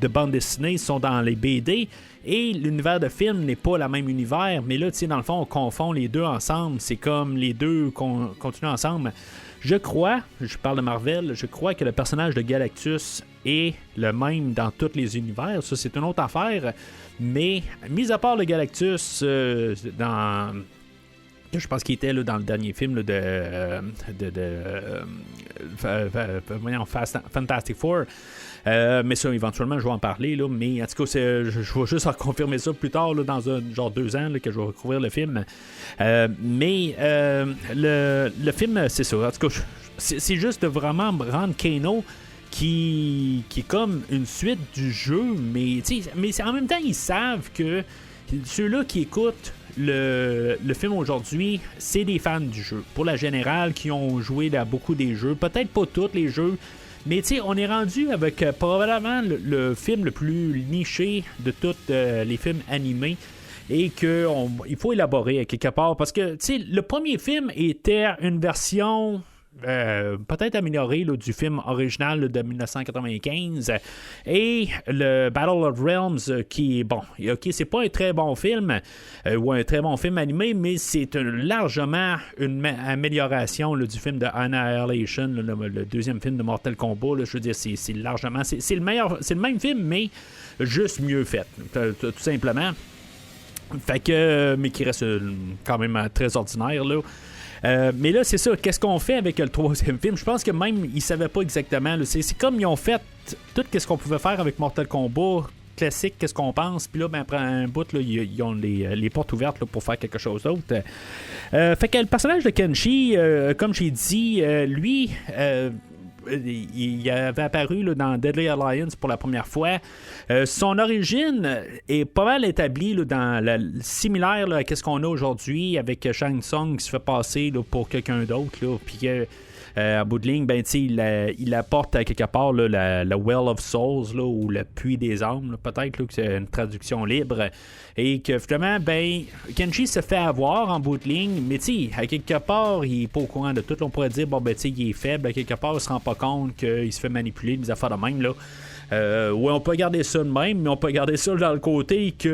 bande dessinée, ils sont dans les BD, et l'univers de film n'est pas le même univers, mais là, tu sais, dans le fond, on confond les deux ensemble, c'est comme les deux continuent ensemble. Je parle de Marvel, je crois que le personnage de Galactus est le même dans tous les univers, ça c'est une autre affaire, mais mis à part le Galactus je pense qu'il était là, dans le dernier film là, Fantastic Four. Mais ça, éventuellement, je vais en parler. Là, mais en tout cas, je vais juste en confirmer ça plus tard, là, dans un genre 2 ans, là, que je vais recouvrir le film. Mais le film, c'est ça. En tout cas, c'est juste de vraiment rendre Kano qui est comme une suite du jeu. Mais en même temps, ils savent que ceux-là qui écoutent le film aujourd'hui, c'est des fans du jeu. Pour la générale, qui ont joué à beaucoup des jeux. Peut-être pas tous les jeux. Mais tu sais, on est rendu avec probablement le film le plus niché de tous les films animés et qu'il faut élaborer à quelque part parce que tu sais, le premier film était une version peut-être améliorée là, du film original là, de 1995 et le Battle of Realms qui est bon, ok, c'est pas un très bon film ou un très bon film animé, mais c'est largement une amélioration là, du film de Annihilation, le deuxième film de Mortal Kombat là, je veux dire, c'est largement c'est le meilleur, c'est le même film mais juste mieux fait, tout simplement. Fait que mais qui reste quand même très ordinaire là. Mais là, c'est ça. Qu'est-ce qu'on fait avec le troisième film? Je pense que même, ils savaient pas exactement. Là, c'est comme ils ont fait tout ce qu'on pouvait faire avec Mortal Kombat classique, qu'est-ce qu'on pense, puis là, ben, après un bout, là, ils ont les portes ouvertes là, pour faire quelque chose d'autre. Fait que le personnage de Kenshi, comme j'ai dit, lui... il avait apparu là, dans Deadly Alliance pour la première fois. Son origine est pas mal établie là, similaire là, à ce qu'on a aujourd'hui avec Shang Tsung qui se fait passer là, pour quelqu'un d'autre. Puis à bout de ligne, ben, il apporte à quelque part là, la Well of Souls là, ou le puits des âmes, là, peut-être là, que c'est une traduction libre. Et que finalement, ben, Kenshi se fait avoir en bout de ligne, mais à quelque part, il est pas au courant de tout. On pourrait dire, bon, ben, il est faible, à quelque part, il se rend pas compte qu'il se fait manipuler, des affaires de même, là. Oui, on peut garder ça de même, mais on peut garder ça dans le côté qu'il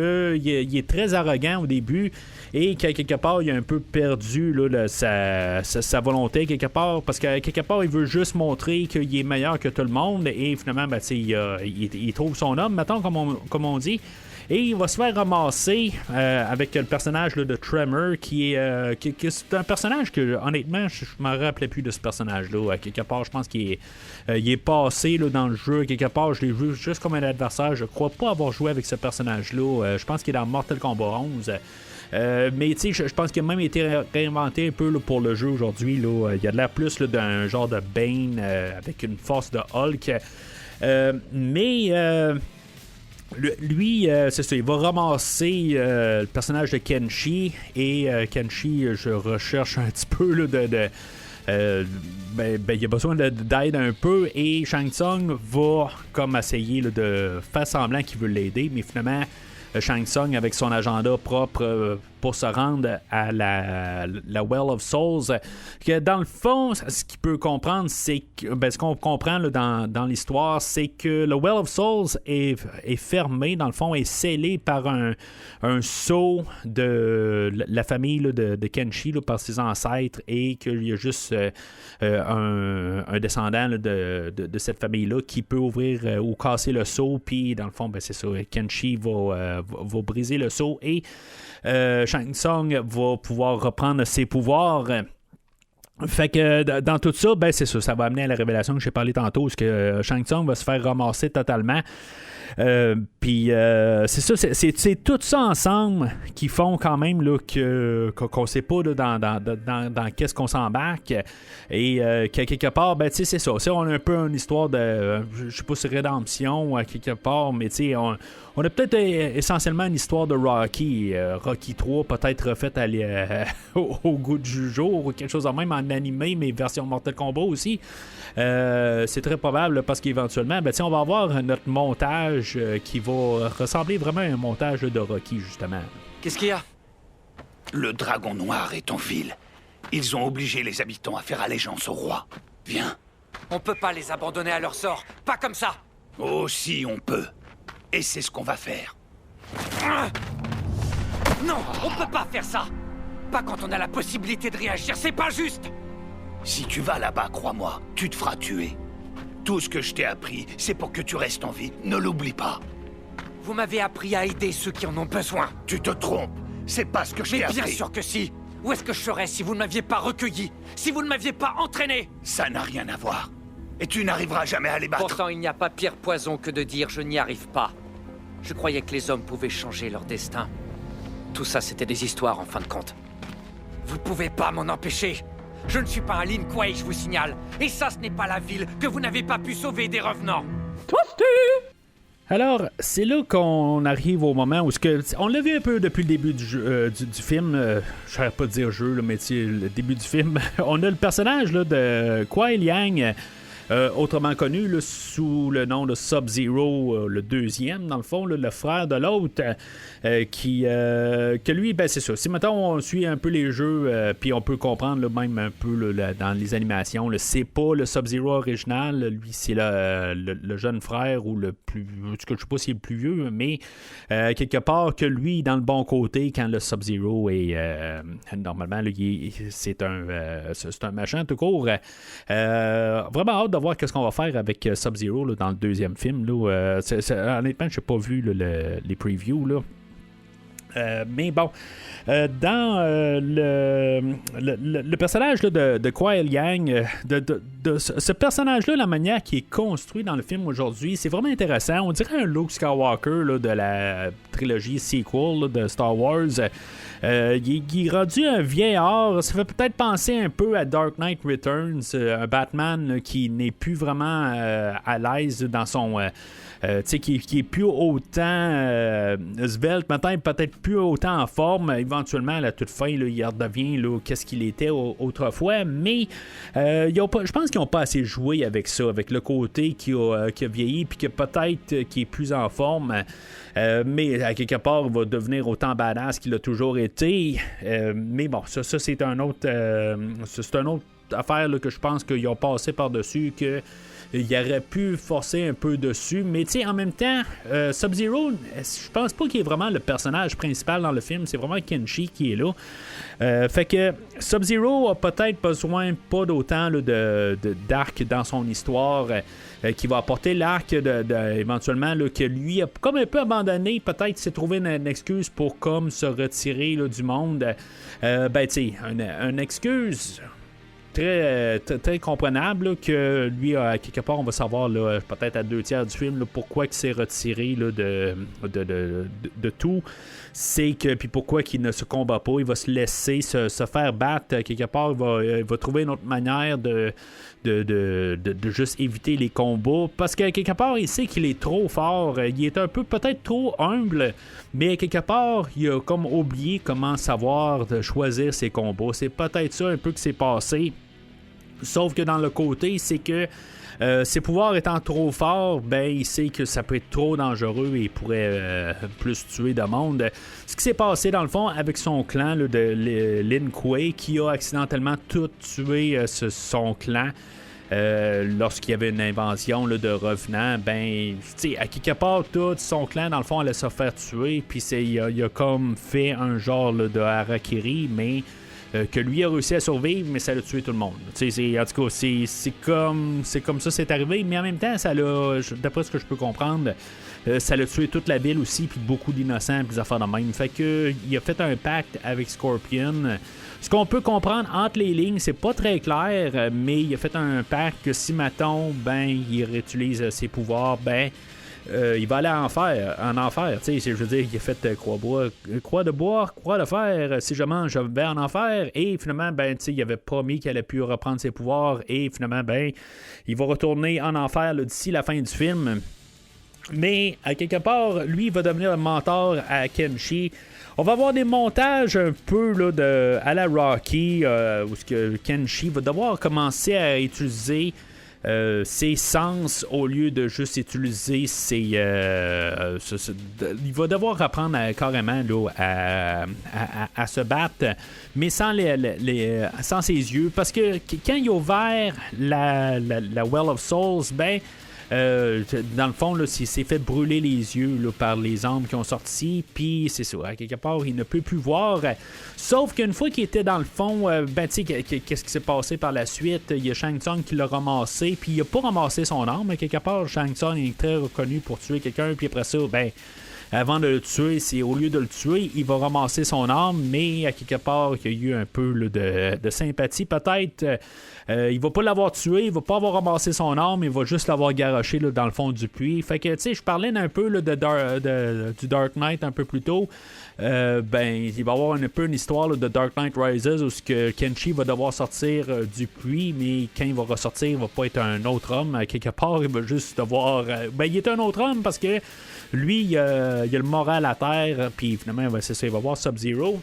est très arrogant au début et qu'à quelque part, il a un peu perdu là, sa volonté, quelque part, parce qu'à quelque part, il veut juste montrer qu'il est meilleur que tout le monde et finalement, ben, il trouve son homme, mettons, comme on dit. Et il va se faire ramasser avec le personnage là, de Tremor, qui c'est un personnage que, honnêtement, je ne me rappelais plus de ce personnage-là. À quelque part, je pense qu'il est passé là, dans le jeu. Quelque part, je l'ai vu juste comme un adversaire. Je crois pas avoir joué avec ce personnage-là. Je pense qu'il est dans Mortal Kombat 11. Mais je pense qu'il a même été réinventé un peu là, pour le jeu aujourd'hui. Là. Il a de l'air plus là, d'un genre de Bane avec une force de Hulk. Lui, c'est ça, il va ramasser le personnage de Kenshi et Kenshi, je recherche un petit peu là, il a besoin d'aide un peu et Shang Tsung va comme essayer là, de faire semblant qu'il veut l'aider, mais finalement Shang Tsung avec son agenda propre pour se rendre à la Well of Souls, que dans le fond, ce qu'il peut comprendre, c'est que ce qu'on comprend là, dans l'histoire, c'est que le Well of Souls est fermé, dans le fond, est scellé par un sceau de la famille là, de Kenshi, là, par ses ancêtres, et qu'il y a juste un descendant là, de cette famille-là qui peut ouvrir ou casser le sceau, puis dans le fond, c'est ça, Kenshi va briser le sceau et Shang Tsung va pouvoir reprendre ses pouvoirs. Fait que dans tout ça, c'est ça va amener à la révélation que j'ai parlé tantôt, c'est que Shang Tsung va se faire ramasser totalement. Puis c'est ça, c'est tout ça ensemble qui font quand même là, qu'on sait pas là, dans qu'est-ce qu'on s'embarque et qu'à quelque part, c'est ça. On a un peu une histoire de, je sais pas si rédemption à quelque part, mais on a peut-être essentiellement une histoire de Rocky 3, peut-être refaite au goût du jour ou quelque chose de même en animé, mais version Mortal Kombat aussi. C'est très probable parce qu'éventuellement, on va avoir notre montage qui va ressembler vraiment à un montage de Rocky, justement. Qu'est-ce qu'il y a? Le dragon noir est en ville. Ils ont obligé les habitants à faire allégeance au roi. Viens. On peut pas les abandonner à leur sort. Pas comme ça. Oh si, on peut. Et c'est ce qu'on va faire. Non, on peut pas faire ça. Pas quand on a la possibilité de réagir, c'est pas juste. Si tu vas là-bas, crois-moi, tu te feras tuer. Tout ce que je t'ai appris, c'est pour que tu restes en vie. Ne l'oublie pas. Vous m'avez appris à aider ceux qui en ont besoin. Tu te trompes. C'est pas ce que je t'ai appris. Mais bien sûr que si. Où est-ce que je serais si vous ne m'aviez pas recueilli? Si vous ne m'aviez pas entraîné? Ça n'a rien à voir. Et tu n'arriveras jamais à les battre. Pourtant, il n'y a pas pire poison que de dire « je n'y arrive pas ». Je croyais que les hommes pouvaient changer leur destin. Tout ça, c'était des histoires, en fin de compte. Vous pouvez pas m'en empêcher. Je ne suis pas un Lin Kuei, je vous signale. Et ça, ce n'est pas la ville que vous n'avez pas pu sauver des revenants. Alors, c'est là qu'on arrive au moment où on l'a vu un peu depuis le début du film. Je ne pas dire jeu, là, mais le début du film. On a le personnage là, de Kuai Liang, autrement connu là, sous le nom de Sub-Zero, le deuxième, dans le fond, là, le frère de l'autre, que lui, c'est ça. Si, mettons, on suit un peu les jeux, puis on peut comprendre là, même un peu là, dans les animations, là, c'est pas le Sub-Zero original, lui, c'est le jeune frère ou le plus... Je sais pas s'il est le plus vieux, mais quelque part que lui, dans le bon côté, quand le Sub-Zero est... normalement, là, c'est un machin tout court. Vraiment hâte de voir ce qu'on va faire avec Sub-Zero là, dans le deuxième film. Là. Honnêtement, je n'ai pas vu là, les previews. Là. Mais bon, dans le personnage là, de Kuai Liang, de ce personnage-là, la manière qui est construit dans le film aujourd'hui, c'est vraiment intéressant. On dirait un Luke Skywalker là, de la trilogie sequel là, de Star Wars. Il est rendu un vieillard. Ça fait peut-être penser un peu à Dark Knight Returns, un Batman là, qui n'est plus vraiment à l'aise dans son... qui est plus autant svelte, maintenant peut-être plus autant en forme. Éventuellement, à la toute fin, là, il redevient là, qu'est-ce qu'il était autrefois. Mais je pense qu'ils n'ont pas assez joué avec ça, avec le côté qui a vieilli, puis que peut-être qui est plus en forme. Mais à quelque part, il va devenir autant badass qu'il a toujours été. Mais bon, ça c'est un autre affaire là, que je pense qu'ils ont passé par-dessus, que il aurait pu forcer un peu dessus, mais tu sais, en même temps, Sub-Zero, je pense pas qu'il est vraiment le personnage principal dans le film, c'est vraiment Kenshi qui est là. Fait que Sub-Zero a peut-être besoin pas d'autant là, d'arc dans son histoire, qui va apporter l'arc éventuellement là, que lui a comme un peu abandonné, peut-être s'est trouvé une excuse pour comme se retirer là, du monde. Ben tu sais, une excuse... Très, très comprenable là, que lui, à quelque part, on va savoir là, peut-être à 2/3 du film là, pourquoi il s'est retiré là, de tout. C'est que, puis pourquoi il ne se combat pas, il va se laisser se faire battre. Quelque part, il va trouver une autre manière de juste éviter les combats. Parce que quelque part, il sait qu'il est trop fort. Il est un peu peut-être trop humble, mais quelque part, il a comme oublié comment savoir de choisir ses combats. C'est peut-être ça un peu que c'est passé. Sauf que dans le côté, c'est que ses pouvoirs étant trop forts, ben il sait que ça peut être trop dangereux et il pourrait plus tuer de monde. Ce qui s'est passé dans le fond avec son clan là, de Lin Kuei, qui a accidentellement tout tué son clan. Lorsqu'il y avait une invasion là, de revenants, ben, à quelque part, tout son clan, dans le fond, allait se faire tuer. Puis il a comme fait un genre là, de harakiri, mais que lui a réussi à survivre, mais ça a tué tout le monde. En tout cas, c'est comme ça c'est arrivé, mais en même temps, ça l'a, d'après ce que je peux comprendre, ça l'a tué toute la ville aussi, puis beaucoup d'innocents, puis des affaires de même. Fait que il a fait un pacte avec Scorpion. Ce qu'on peut comprendre entre les lignes, c'est pas très clair, mais il a fait un pacte que si mettons, ben, il réutilise ses pouvoirs, ben, il va aller en enfer. Je veux dire, il a fait croix de bois, croix de fer. Si je mange, je vais en enfer. Et finalement, ben, il avait promis qu'il allait pu reprendre ses pouvoirs. Et finalement, ben, il va retourner en enfer là, d'ici la fin du film. Mais à quelque part, lui, il va devenir le mentor à Kenshi. On va avoir des montages un peu là, à la Rocky, où Kenshi va devoir commencer à utiliser ses sens au lieu de juste utiliser ses... il va devoir apprendre carrément là, à se battre, mais sans ses yeux, parce que quand il a ouvert la Well of Souls, ben... dans le fond, là, il s'est fait brûler les yeux là, par les armes qui ont sorti, puis c'est ça, à quelque part, il ne peut plus voir. Sauf qu'une fois qu'il était dans le fond, ben tu sais, qu'est-ce qui s'est passé par la suite? Il y a Shang Tsung qui l'a ramassé, puis il a pas ramassé son arme, à quelque part. Shang Tsung est très reconnu pour tuer quelqu'un, puis après ça, ben... Avant de le tuer, c'est au lieu de le tuer, il va ramasser son arme, mais à quelque part, il y a eu un peu là, de sympathie. Peut-être, il va pas l'avoir tué, il va pas avoir ramassé son arme, il va juste l'avoir garoché là, dans le fond du puits. Fait que, tu sais, je parlais un peu là, du Dark Knight un peu plus tôt. Ben, il va y avoir un peu une histoire là, de Dark Knight Rises où que Kenshi va devoir sortir du puits, mais quand il va ressortir, il va pas être un autre homme. À quelque part, il va juste devoir... ben, il est un autre homme parce que lui, il a le moral à terre, puis finalement, c'est ça, il va voir Sub-Zero.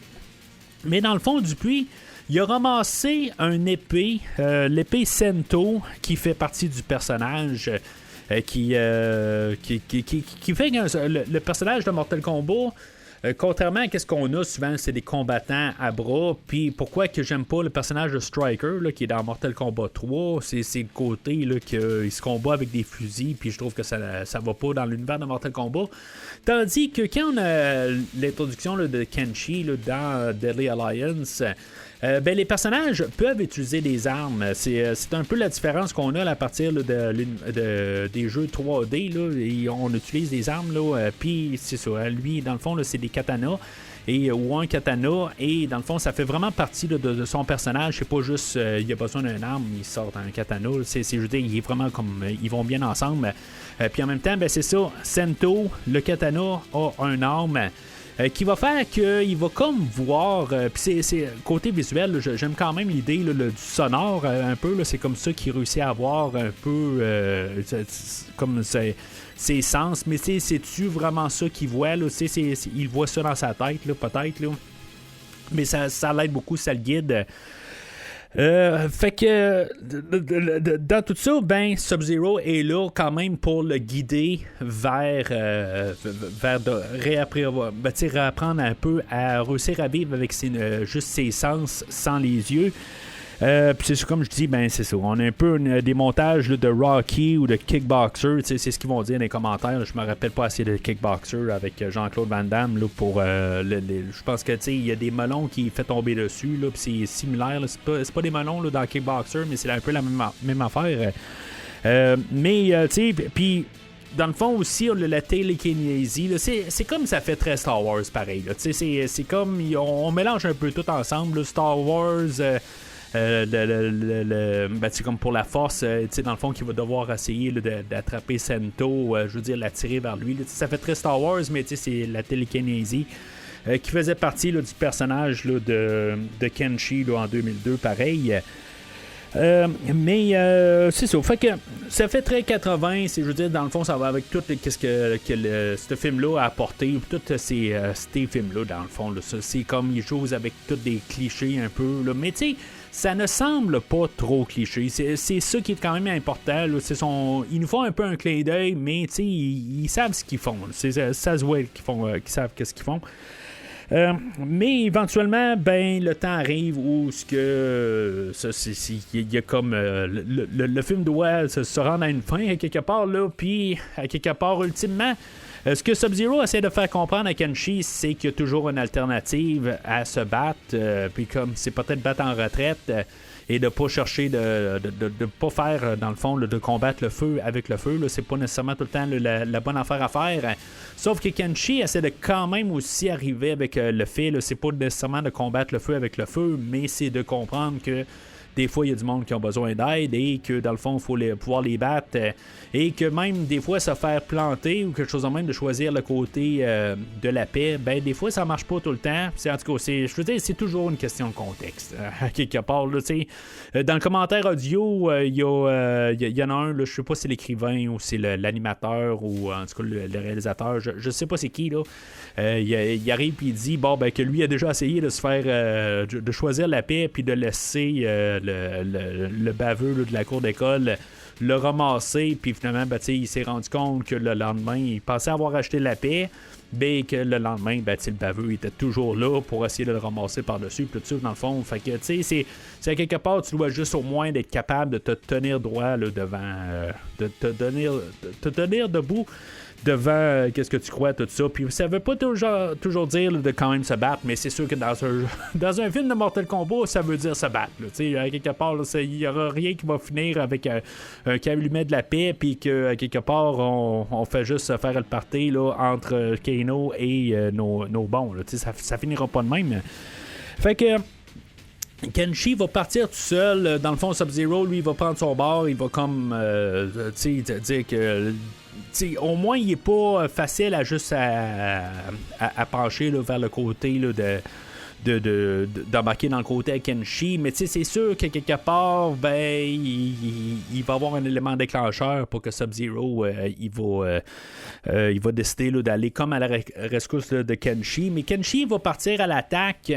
Mais dans le fond du puits, il a ramassé une épée, l'épée Sento, qui fait partie du personnage, qui fait que le personnage de Mortal Kombat, contrairement à ce qu'on a souvent, c'est des combattants à bras. Puis pourquoi que j'aime pas le personnage de Stryker là, qui est dans Mortal Kombat 3, c'est le côté là, qu'il se combat avec des fusils, puis je trouve que ça va pas dans l'univers de Mortal Kombat. Tandis que quand on a l'introduction là, de Kenshi là, dans Deadly Alliance, ben, les personnages peuvent utiliser des armes. C'est un peu la différence qu'on a là, à partir là, des jeux 3D. Là, et on utilise des armes. Puis c'est ça. Lui, dans le fond, là, c'est des katanas. ou un katana, et dans le fond, ça fait vraiment partie là, de son personnage. C'est pas juste il a besoin d'une arme, il sort un katana. Je veux dire, il est vraiment comme ils vont bien ensemble. Puis en même temps, ben, c'est ça, Sento, le katana, a une arme qui va faire qu'il va comme voir. Puis c'est côté visuel, là, j'aime quand même l'idée là, du sonore un peu. Là, c'est comme ça qu'il réussit à avoir un peu comme ses sens. Mais c'est-tu vraiment ça qu'il voit? Là, il voit ça dans sa tête, là, peut-être. Là. Mais ça l'aide beaucoup, ça le guide. Fait que dans tout ça, ben Sub-Zero est là quand même pour le guider vers réapprendre un peu à réussir à vivre avec juste ses sens sans les yeux. Puis c'est comme je dis, ben c'est ça. On a un peu des montages là, de Rocky ou de Kickboxer. C'est ce qu'ils vont dire dans les commentaires. Là. Je me rappelle pas assez de Kickboxer avec Jean-Claude Van Damme là, pour je pense que il y a des melons qui fait tomber dessus. Puis c'est similaire. Là. C'est pas des melons là, dans Kickboxer, mais c'est un peu la même affaire. Mais tu sais, puis dans le fond aussi, on a la télékinésie. Là, c'est comme ça fait très Star Wars pareil. Là. C'est comme on mélange un peu tout ensemble. Là, Star Wars. C'est comme pour la force, dans le fond, qui va devoir essayer là, d'attraper Sento, je veux dire, l'attirer vers lui. Là, ça fait très Star Wars, mais c'est la télékinésie qui faisait partie là, du personnage là, de Kenshi là, en 2002, pareil. Mais c'est ça. Fait que ça fait très 80. Je veux dire, dans le fond, ça va avec tout ce que ce film-là a apporté. Tous ces films-là, dans le fond. Là, c'est comme ils jouent avec tous des clichés un peu. Là. Mais tu sais, ça ne semble pas trop cliché. C'est ça qui est quand même important. Là. Ils nous font un peu un clin d'œil, mais tu sais, ils savent ce qu'ils font. Ça se voit qu'ils savent ce qu'ils font. Mais éventuellement, ben le temps arrive où il y a comme le film doit se rendre à une fin à quelque part là, puis à quelque part ultimement, ce que Sub-Zero essaie de faire comprendre à Kenshi, c'est qu'il y a toujours une alternative à se battre, puis comme c'est peut-être battre en retraite. Et de pas chercher de pas faire, dans le fond, là, de combattre le feu avec le feu. Là, c'est pas nécessairement tout le temps la bonne affaire à faire. Sauf que Kenshi essaie de quand même aussi arriver avec le fait, là, c'est pas nécessairement de combattre le feu avec le feu, mais c'est de comprendre que des fois, il y a du monde qui ont besoin d'aide et que, dans le fond, il faut pouvoir les battre. Et que même, des fois, se faire planter ou quelque chose de même, de choisir le côté de la paix, ben des fois, ça marche pas tout le temps. En tout cas, je veux dire, c'est toujours une question de contexte. À quelque part, là, tu sais. Dans le commentaire audio, il y en a un, là, je sais pas si c'est l'écrivain ou c'est l'animateur ou, en tout cas, le réalisateur. Je sais pas c'est qui, là. Il arrive et il dit que lui a déjà essayé de se faire de choisir la paix puis de laisser le baveux là, de la cour d'école le ramasser, puis finalement il s'est rendu compte que le lendemain il pensait avoir acheté la paix, mais que le lendemain le baveux était toujours là pour essayer de le ramasser par-dessus, tout ça dans le fond. Fait que tu sais, c'est à quelque part tu dois juste au moins être capable de te tenir droit là, devant de te tenir debout devant qu'est-ce que tu crois, tout ça. Puis ça veut pas toujours dire là, de quand même se battre, mais c'est sûr que dans un film de Mortal Kombat, ça veut dire se battre. À quelque part, il n'y aura rien qui va finir avec un calumet de la paix, puis que quelque part, on fait juste se faire le party là, entre Kano et nos bons. Là, ça finira pas de même. Fait que Kenshi va partir tout seul. Dans le fond, Sub-Zero, lui, il va prendre son bord. Il va comme dire que au moins il est pas facile à juste à pencher là, vers le côté là, d'embarquer dans le côté à Kenshi, mais c'est sûr que quelque part il va avoir un élément déclencheur pour que Sub-Zero il va décider là, d'aller comme à la rescousse là, de Kenshi, mais Kenshi va partir à l'attaque.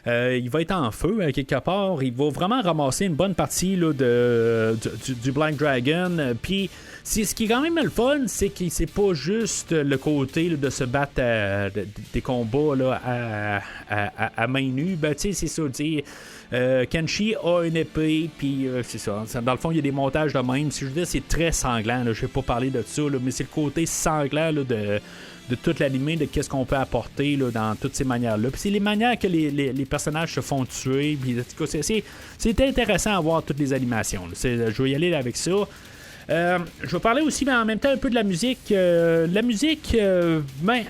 Il va être en feu quelque part. Il va vraiment ramasser une bonne partie là, du Black Dragon. Puis ce qui est quand même le fun, c'est que c'est pas juste le côté là, de se battre des combats là, à main nue. C'est ça. Kenshi a une épée, puis c'est ça. Dans le fond, il y a des montages de même. Si je veux dire, c'est très sanglant. Je vais pas parler de ça, là, mais c'est le côté sanglant là, de tout l'animé, de qu'est-ce qu'on peut apporter là, dans toutes ces manières-là. Puis c'est les manières que les personnages se font tuer. Puis, c'est intéressant à voir toutes les animations. Je vais y aller avec ça. Je vais parler aussi, mais en même temps, un peu de la musique. La musique,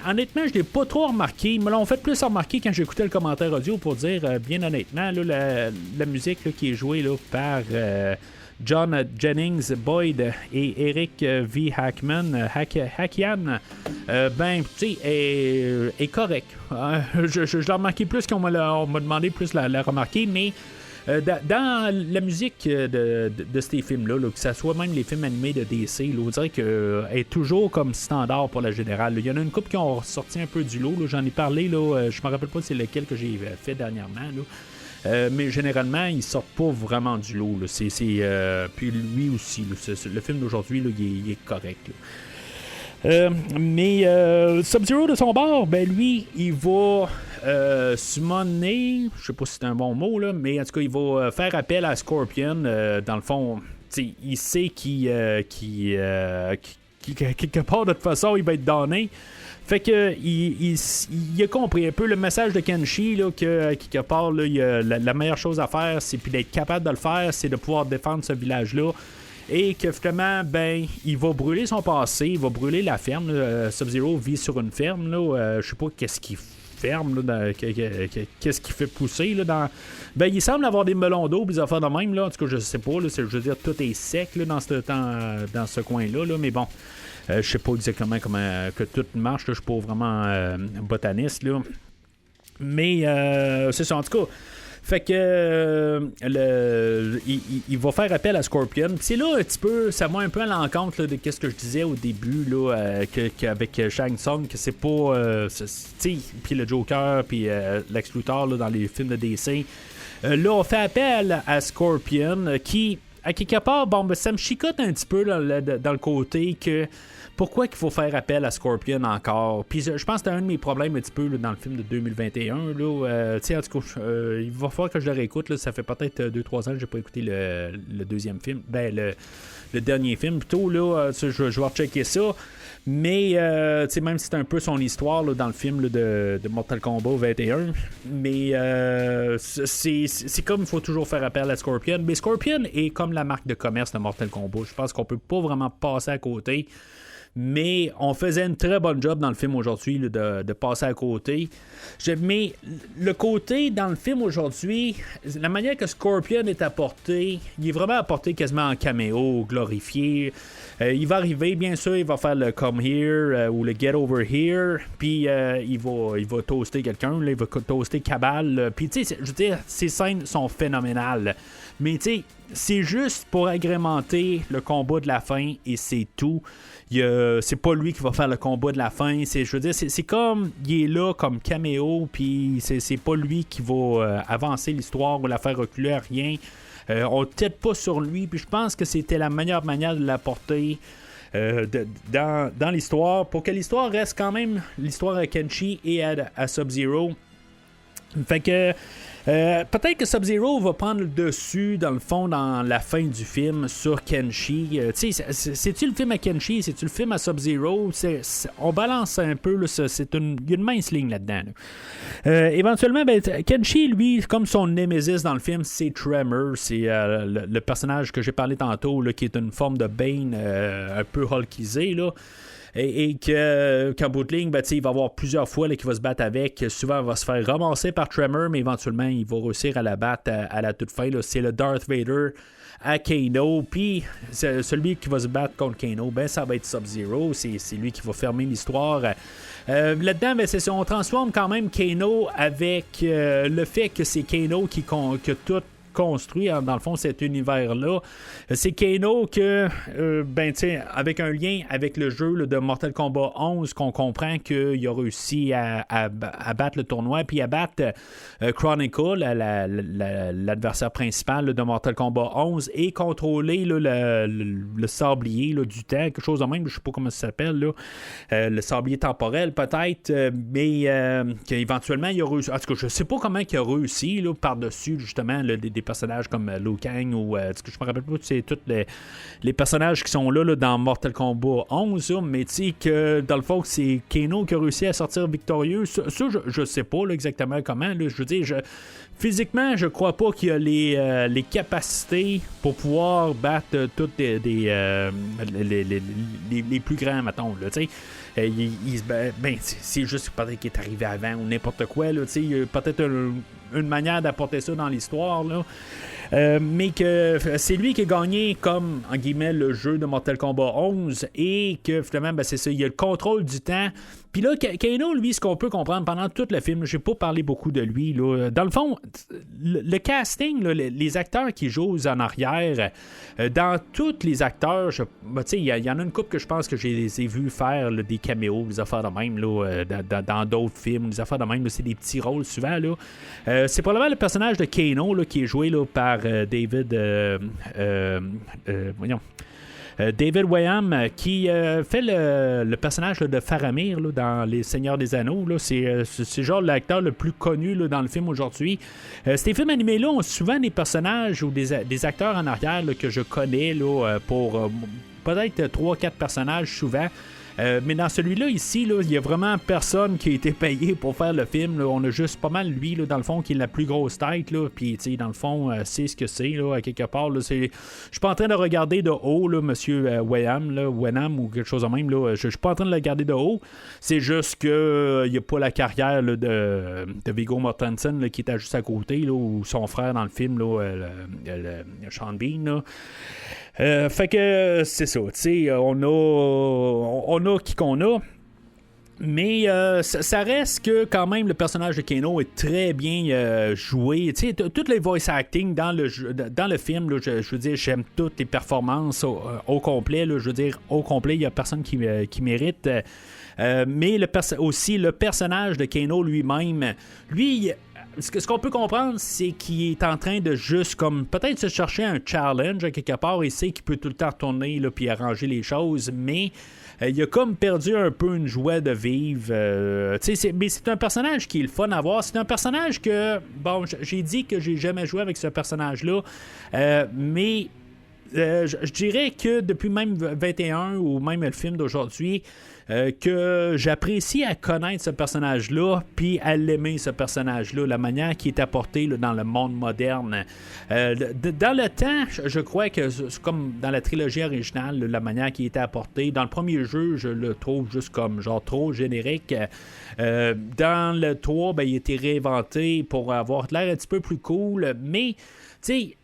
honnêtement, je l'ai pas trop remarqué. Ils me l'ont fait plus remarquer quand j'écoutais le commentaire audio pour dire, bien honnêtement, là, la musique là, qui est jouée là, par John Jennings Boyd et Eric V. Hackian, tu sais, est correct. Je l'ai remarqué plus qu'on m'a demandé plus la remarquer, mais dans la musique de ces films-là, que ce soit même les films animés de DC, là, on dirait qu'elle est toujours comme standard pour la générale. Il y en a une couple qui ont sorti un peu du lot. Là, j'en ai parlé, là, je me rappelle pas c'est lequel que j'ai fait dernièrement. Là. Mais généralement, ils sortent pas vraiment du lot. Là. Puis lui aussi, là, le film d'aujourd'hui, là, il est correct. Là. Mais Sub-Zero de son bord, ben lui, il va summoner, je sais pas si c'est un bon mot, là, mais en tout cas, il va faire appel à Scorpion. Dans le fond, il sait quelque part, de toute façon, il va être donné. Fait que il a compris un peu le message de Kenshi là, que quelque part là, la meilleure chose à faire, c'est puis d'être capable de le faire, c'est de pouvoir défendre ce village-là. Et que finalement, ben, il va brûler son passé, il va brûler la ferme. Sub-Zero vit sur une ferme. Je sais pas qu'est-ce qu'il ferme, là, qu'est-ce qu'il fait pousser. Là, ben, il semble avoir des melons d'eau, des affaires de même. Là. En tout cas, je sais pas. Là, je veux dire, tout est sec là, dans ce coin-là. Là, mais bon, je sais pas exactement comment que tout marche. Là, je suis pas vraiment botaniste. Là. Mais c'est ça, en tout cas. Fait que il va faire appel à Scorpion. Puis c'est là un petit peu, ça va un peu à l'encontre là, de ce que je disais au début là, qu'avec Shang Tsung, que c'est pas, puis le Joker, puis Lex Luthor là, dans les films de DC. Là, on fait appel à Scorpion, qui à quelque part, bon, ben, ça me chicote un petit peu là, dans le côté que pourquoi qu'il faut faire appel à Scorpion encore? Puis je pense que c'était un de mes problèmes un petit peu là, dans le film de 2021. En tout cas, il va falloir que je le réécoute. Là, ça fait peut-être 2-3 ans que j'ai pas écouté le deuxième film. Ben, le dernier film plutôt. Là, je vais rechecker ça. Mais même si c'est un peu son histoire là, dans le film là, de Mortal Kombat 21. Mais c'est comme il faut toujours faire appel à Scorpion. Mais Scorpion est comme la marque de commerce de Mortal Kombat. Je pense qu'on peut pas vraiment passer à côté. Mais on faisait une très bonne job dans le film aujourd'hui là, de passer à côté. Mais le côté dans le film aujourd'hui, la manière que Scorpion est apporté, il est vraiment apporté quasiment en caméo, glorifié. Il va arriver, bien sûr, il va faire le Come Here ou le Get Over Here, puis il va toaster quelqu'un, là, il va toaster Cabal. Puis tu sais, je veux dire, ces scènes sont phénoménales. Mais tu sais, c'est juste pour agrémenter le combat de la fin et c'est tout. C'est pas lui qui va faire le combat de la fin. Je veux dire, c'est comme il est là comme caméo, puis c'est pas lui qui va avancer l'histoire ou la faire reculer à rien. On ne tête pas sur lui, puis je pense que c'était la meilleure manière de l'apporter dans l'histoire pour que l'histoire reste quand même l'histoire à Kenshi et à Sub-Zero. Fait que peut-être que Sub-Zero va prendre le dessus dans le fond dans la fin du film sur Kenshi. C'est-tu le film à Kenshi? C'est-tu le film à Sub-Zero? On balance un peu, là, il y a une mince ligne là-dedans. Là. Éventuellement, ben, Kenshi, lui, comme son némésis dans le film, c'est Tremor. C'est le personnage que j'ai parlé tantôt, là, qui est une forme de Bane un peu hulkisé, là. Et qu'en bout de ligne, ben, il va y avoir plusieurs fois là, qu'il va se battre avec. Souvent, il va se faire ramasser par Tremor, mais éventuellement, il va réussir à la battre à la toute fin. Là. C'est le Darth Vader à Kano. Puis, celui qui va se battre contre Kano, ben, ça va être Sub-Zero. C'est lui qui va fermer l'histoire. Là-dedans, ben, c'est ça, on transforme quand même Kano avec le fait que c'est Kano qui a tout construit dans le fond cet univers-là. C'est Kano que avec un lien avec le jeu là, de Mortal Kombat 11 qu'on comprend qu'il a réussi à battre le tournoi puis à battre Chronicle, l'adversaire principal là, de Mortal Kombat 11 et contrôler là, le sablier là, du temps, quelque chose de même, je sais pas comment ça s'appelle là, le sablier temporel peut-être, mais qu'éventuellement il a réussi, en tout cas je sais pas comment il a réussi là, par-dessus justement là, des personnages comme Liu Kang ou je me rappelle pas, c'est tous les personnages qui sont là dans Mortal Kombat 11, là, mais tu sais que dans le fond c'est Kano qui a réussi à sortir victorieux, ça je sais pas là, exactement comment, là, je veux dire, physiquement, je crois pas qu'il a les capacités pour pouvoir battre toutes les plus grands, mettons, là, tu sais. C'est juste peut-être qu'il est arrivé avant ou n'importe quoi, là, tu sais, peut-être une manière d'apporter ça dans l'histoire, là. Mais que c'est lui qui a gagné comme, en guillemets, le jeu de Mortal Kombat 11 et que finalement, c'est ça, il a le contrôle du temps. Puis là, Kano, lui, ce qu'on peut comprendre pendant tout le film, j'ai pas parlé beaucoup de lui, là. Dans le fond, le casting, là, les acteurs qui jouent en arrière, dans tous les acteurs, il y en a une couple que je pense que je les ai vus faire là, des caméos, des affaires de même, là, dans d'autres films, des affaires de même, là, c'est des petits rôles souvent, là. C'est probablement le personnage de Kano là, qui est joué là, par David Wayam qui fait le personnage là, de Faramir là, dans Les Seigneurs des Anneaux. Là. C'est genre l'acteur le plus connu là, dans le film aujourd'hui. Ces films animés-là ont souvent des personnages ou des acteurs en arrière là, que je connais là, pour peut-être 3-4 personnages souvent. Mais dans celui-là, ici, il n'y a vraiment personne qui a été payé pour faire le film. Là. On a juste pas mal lui, là, dans le fond, qui est la plus grosse tête. Puis, dans le fond, c'est ce que c'est, là, à quelque part. Je suis pas en train de regarder de haut, là, M. Wenham ou quelque chose de même. Je suis pas en train de le regarder de haut. C'est juste qu'il n'y a pas la carrière là, de Viggo Mortensen là, qui était juste à côté, là, ou son frère dans le film, là, Sean Bean. Là. Fait que c'est ça, tu sais, on a qui qu'on a, mais ça reste que quand même le personnage de Kano est très bien joué. Tu sais, toutes les voice acting dans le film, là, je veux dire, j'aime toutes les performances au complet. Là, je veux dire, au complet, il n'y a personne qui mérite. Mais aussi le personnage de Kano lui-même, lui. Ce qu'on peut comprendre, c'est qu'il est en train de juste comme peut-être se chercher un challenge à quelque part. Il sait qu'il peut tout le temps retourner là, puis arranger les choses, mais il a comme perdu un peu une joie de vivre. Mais c'est un personnage qui est le fun à voir. C'est un personnage que, bon, j'ai dit que j'ai jamais joué avec ce personnage-là, mais je dirais que depuis même 21 ou même le film d'aujourd'hui, que j'apprécie à connaître ce personnage-là, puis à l'aimer, ce personnage-là, la manière qui est apportée là, dans le monde moderne. Dans le temps, je crois que c'est comme dans la trilogie originale, là, la manière qui était apportée. Dans le premier jeu, je le trouve juste comme genre trop générique. Dans le 3, il a été réinventé pour avoir l'air un petit peu plus cool, mais, tu sais,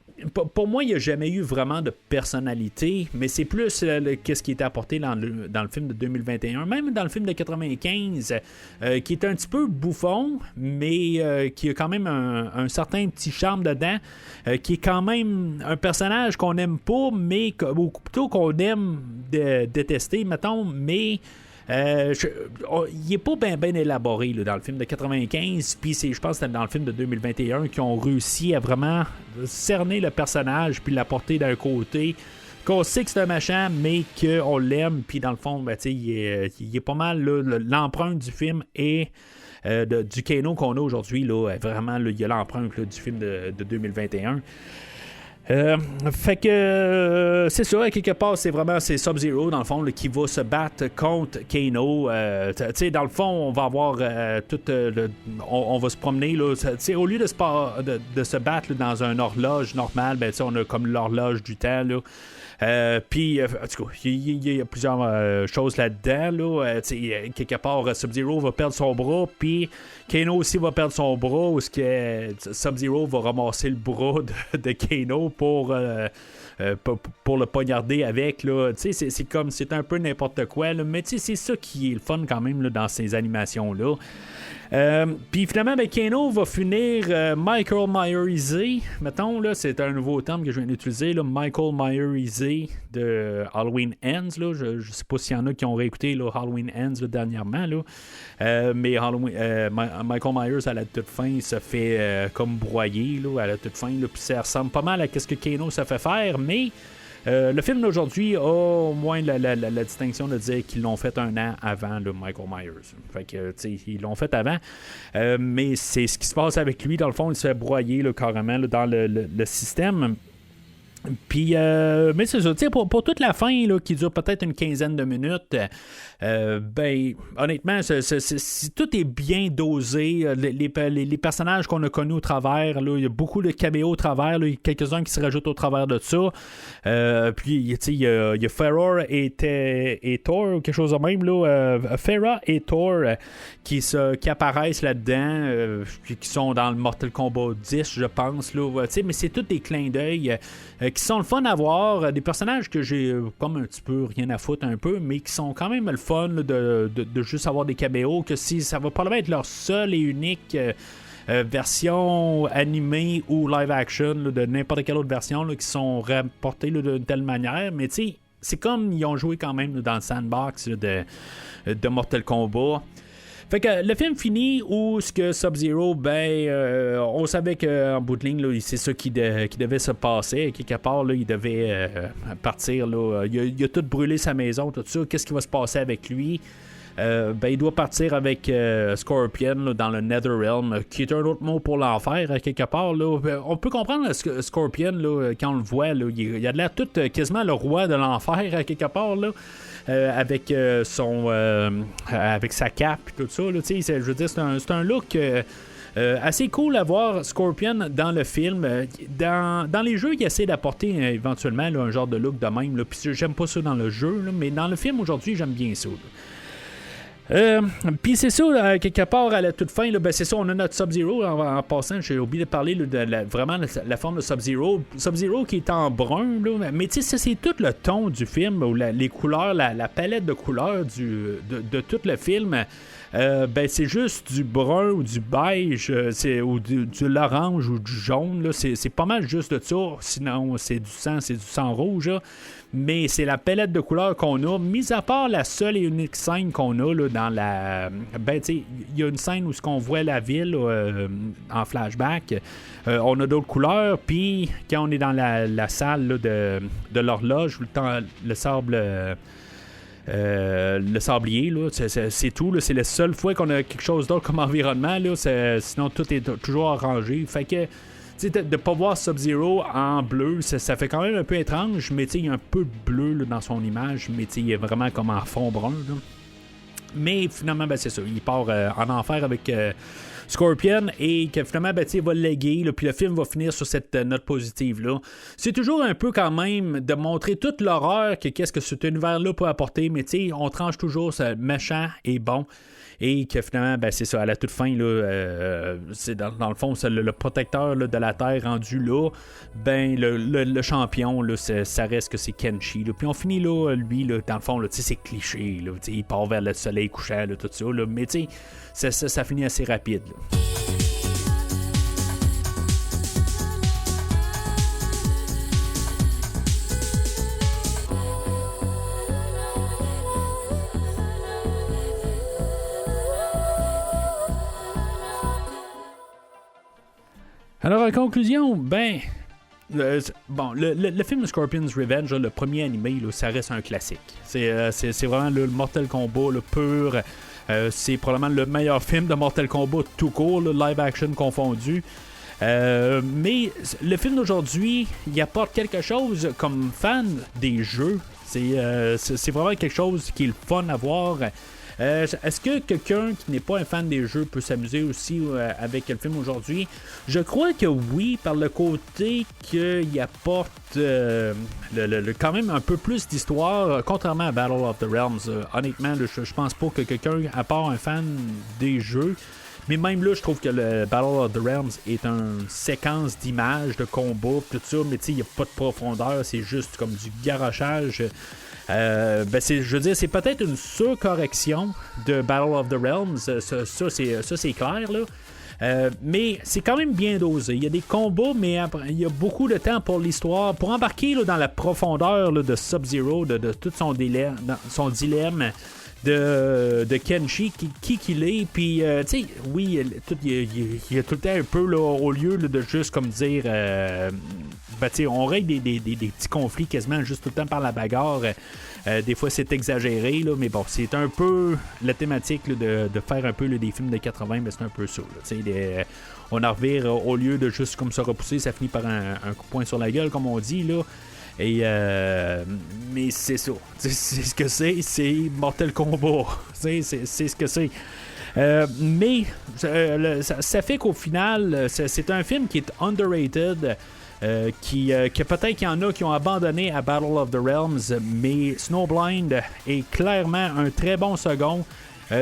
pour moi, il n'y a jamais eu vraiment de personnalité, mais c'est plus qu'est-ce qui était apporté dans le film de 2021, même dans le film de 95, qui est un petit peu bouffon, mais qui a quand même un certain petit charme dedans, qui est quand même un personnage qu'on n'aime pas, mais ou plutôt qu'on aime détester, mettons, mais... il est pas bien élaboré là, dans le film de 95, puis je pense que c'était dans le film de 2021 qui ont réussi à vraiment cerner le personnage puis l'apporter d'un côté qu'on sait que c'est un machin mais qu'on l'aime, puis dans le fond il est pas mal là, l'empreinte du film et du Kano qu'on a aujourd'hui là, vraiment là, il y a l'empreinte là, du film de 2021. Fait que c'est ça, à quelque part c'est Sub-Zero dans le fond là, qui va se battre contre Kano. Tu sais, dans le fond on va avoir on va se promener là, au lieu de se battre là, dans un horloge normale, on a comme l'horloge du temps là. Puis, en tout cas, il y a plusieurs choses là-dedans. Là. Quelque part, Sub-Zero va perdre son bras, puis Kano aussi va perdre son bras, où Sub-Zero va ramasser le bras de Kano pour le poignarder avec. Là. C'est comme, c'est un peu n'importe quoi, là, mais c'est ça qui est le fun quand même là, dans ces animations-là. Puis finalement, Kano va finir Michael Myerisé. Mettons, là, c'est un nouveau terme que je viens d'utiliser, là, Michael Myerisé de Halloween Ends. Là. Je sais pas s'il y en a qui ont réécouté là, Halloween Ends là, dernièrement. Là. Mais Michael Myers, à la toute fin, il se fait comme broyer là, à la toute fin. Puis ça ressemble pas mal à ce que Kano se fait faire, mais... le film d'aujourd'hui a au moins la distinction de dire qu'ils l'ont fait un an avant le Michael Myers. Fait que, tu sais, ils l'ont fait avant. Mais c'est ce qui se passe avec lui. Dans le fond, il se fait broyer là, carrément là, dans le système. Puis, mais c'est ça, pour toute la fin là, qui dure peut-être une quinzaine de minutes, ben, honnêtement, tout est bien dosé. Les personnages qu'on a connus au travers, là, il y a beaucoup de caméos au travers, là, il y a quelques-uns qui se rajoutent au travers de ça. Puis, il y a Farah et Thor, ou quelque chose de même, là, Farah et Thor qui apparaissent là-dedans, qui sont dans le Mortal Kombat 10, je pense, là, mais c'est tous des clins d'œil qui sont le fun à voir, des personnages que j'ai comme un petit peu rien à foutre un peu, mais qui sont quand même le fun là, de juste avoir des caméos, que si ça va probablement être leur seule et unique version animée ou live action là, de n'importe quelle autre version là, qui sont rapportées là, d'une telle manière, mais tu sais, c'est comme ils ont joué quand même là, dans le sandbox là, de Mortal Kombat. Fait que le film finit où ce que Sub-Zero, on savait qu'en bout de ligne, là, c'est ça qui devait se passer. Quelque part, là, il devait partir. Là, il a tout brûlé sa maison, tout ça. Qu'est-ce qui va se passer avec lui? Il doit partir avec Scorpion là, dans le Netherrealm, qui est un autre mot pour l'enfer, quelque part. Là. On peut comprendre Scorpion, là, quand on le voit, là, il a de l'air tout quasiment le roi de l'enfer, quelque part. Là. Avec avec sa cape et tout ça. Là, je veux dire, c'est un look assez cool à voir Scorpion dans le film. Dans les jeux, il essaie d'apporter éventuellement là, un genre de look de même. Puis j'aime pas ça dans le jeu, là, mais dans le film aujourd'hui, j'aime bien ça. Puis c'est ça, quelque part à la toute fin, là, c'est ça, on a notre Sub-Zero en passant, j'ai oublié de parler là, de vraiment la forme de Sub-Zero. Sub-Zero qui est en brun, là, mais tu sais, c'est tout le ton du film, ou les couleurs, la palette de couleurs de tout le film. C'est juste du brun ou du beige, ou de l'orange ou du jaune. Là, c'est pas mal juste de ça. Sinon, c'est du sang rouge. Là. Mais c'est la palette de couleurs qu'on a, mis à part la seule et unique scène qu'on a là, dans la... il y a une scène où on voit la ville en flashback. On a d'autres couleurs, puis quand on est dans la salle là, de l'horloge, le sable... le sablier, là, c'est tout. Là, c'est la seule fois qu'on a quelque chose d'autre comme environnement. Là, sinon, tout est toujours arrangé. Fait que de ne pas voir Sub-Zero en bleu, ça fait quand même un peu étrange, mais il y a un peu de bleu là, dans son image, mais il est vraiment comme en fond brun. Là. Mais finalement, c'est ça. Il part en enfer avec Scorpion et que finalement, il va le léguer, puis le film va finir sur cette note positive-là. C'est toujours un peu quand même de montrer toute l'horreur qu'est-ce que cet univers-là peut apporter, mais on tranche toujours ce méchant et bon. Et que finalement, c'est ça, à la toute fin, là, c'est dans le fond, c'est le protecteur là, de la Terre rendu là, le champion, là, ça reste que c'est Kenshi. Là. Puis on finit là, lui, là, dans le fond, là, c'est cliché, là, il part vers le soleil couchant, là, tout ça, là, mais ça finit assez rapide. Là. Alors, en conclusion, le film de Scorpion's Revenge, là, le premier animé, là, ça reste un classique. C'est vraiment le Mortal Kombat le pur. C'est probablement le meilleur film de Mortal Kombat tout court, le live action confondu. Mais le film d'aujourd'hui, il apporte quelque chose comme fan des jeux. C'est vraiment quelque chose qui est le fun à voir. Est-ce que quelqu'un qui n'est pas un fan des jeux peut s'amuser aussi avec le film aujourd'hui? Je crois que oui, par le côté qu'il apporte quand même un peu plus d'histoire, contrairement à Battle of the Realms. Honnêtement, je pense pas que quelqu'un, à part un fan des jeux, mais même là, je trouve que le Battle of the Realms est une séquence d'images, de combats, tout ça, mais il n'y a pas de profondeur, c'est juste comme du garochage. Je veux dire, c'est peut-être une surcorrection de Battle of the Realms, ça c'est clair là. Mais c'est quand même bien dosé. Il y a des combats, mais il y a beaucoup de temps pour l'histoire, pour embarquer là, dans la profondeur là, de Sub-Zero, de tout son dilemme, de Kenshi, qui qu'il est, puis tu sais, oui, il y a tout le temps un peu, là, au lieu là, de juste comme dire, ben, tu sais, on règle des petits conflits quasiment juste tout le temps par la bagarre. Des fois, c'est exagéré, là, mais bon, c'est un peu la thématique là, de faire un peu là, des films de 80, mais c'est un peu ça. Là, on en revire, au lieu de juste comme se repousser, ça finit par un coup de poing sur la gueule, comme on dit, là. Et mais c'est ça. C'est ce que c'est Mortal Kombat. C'est ce que c'est. Mais ça fait qu'au final, c'est un film qui est underrated. Que peut-être qu'il y en a qui ont abandonné à Battle of the Realms, mais Snowblind est clairement un très bon second.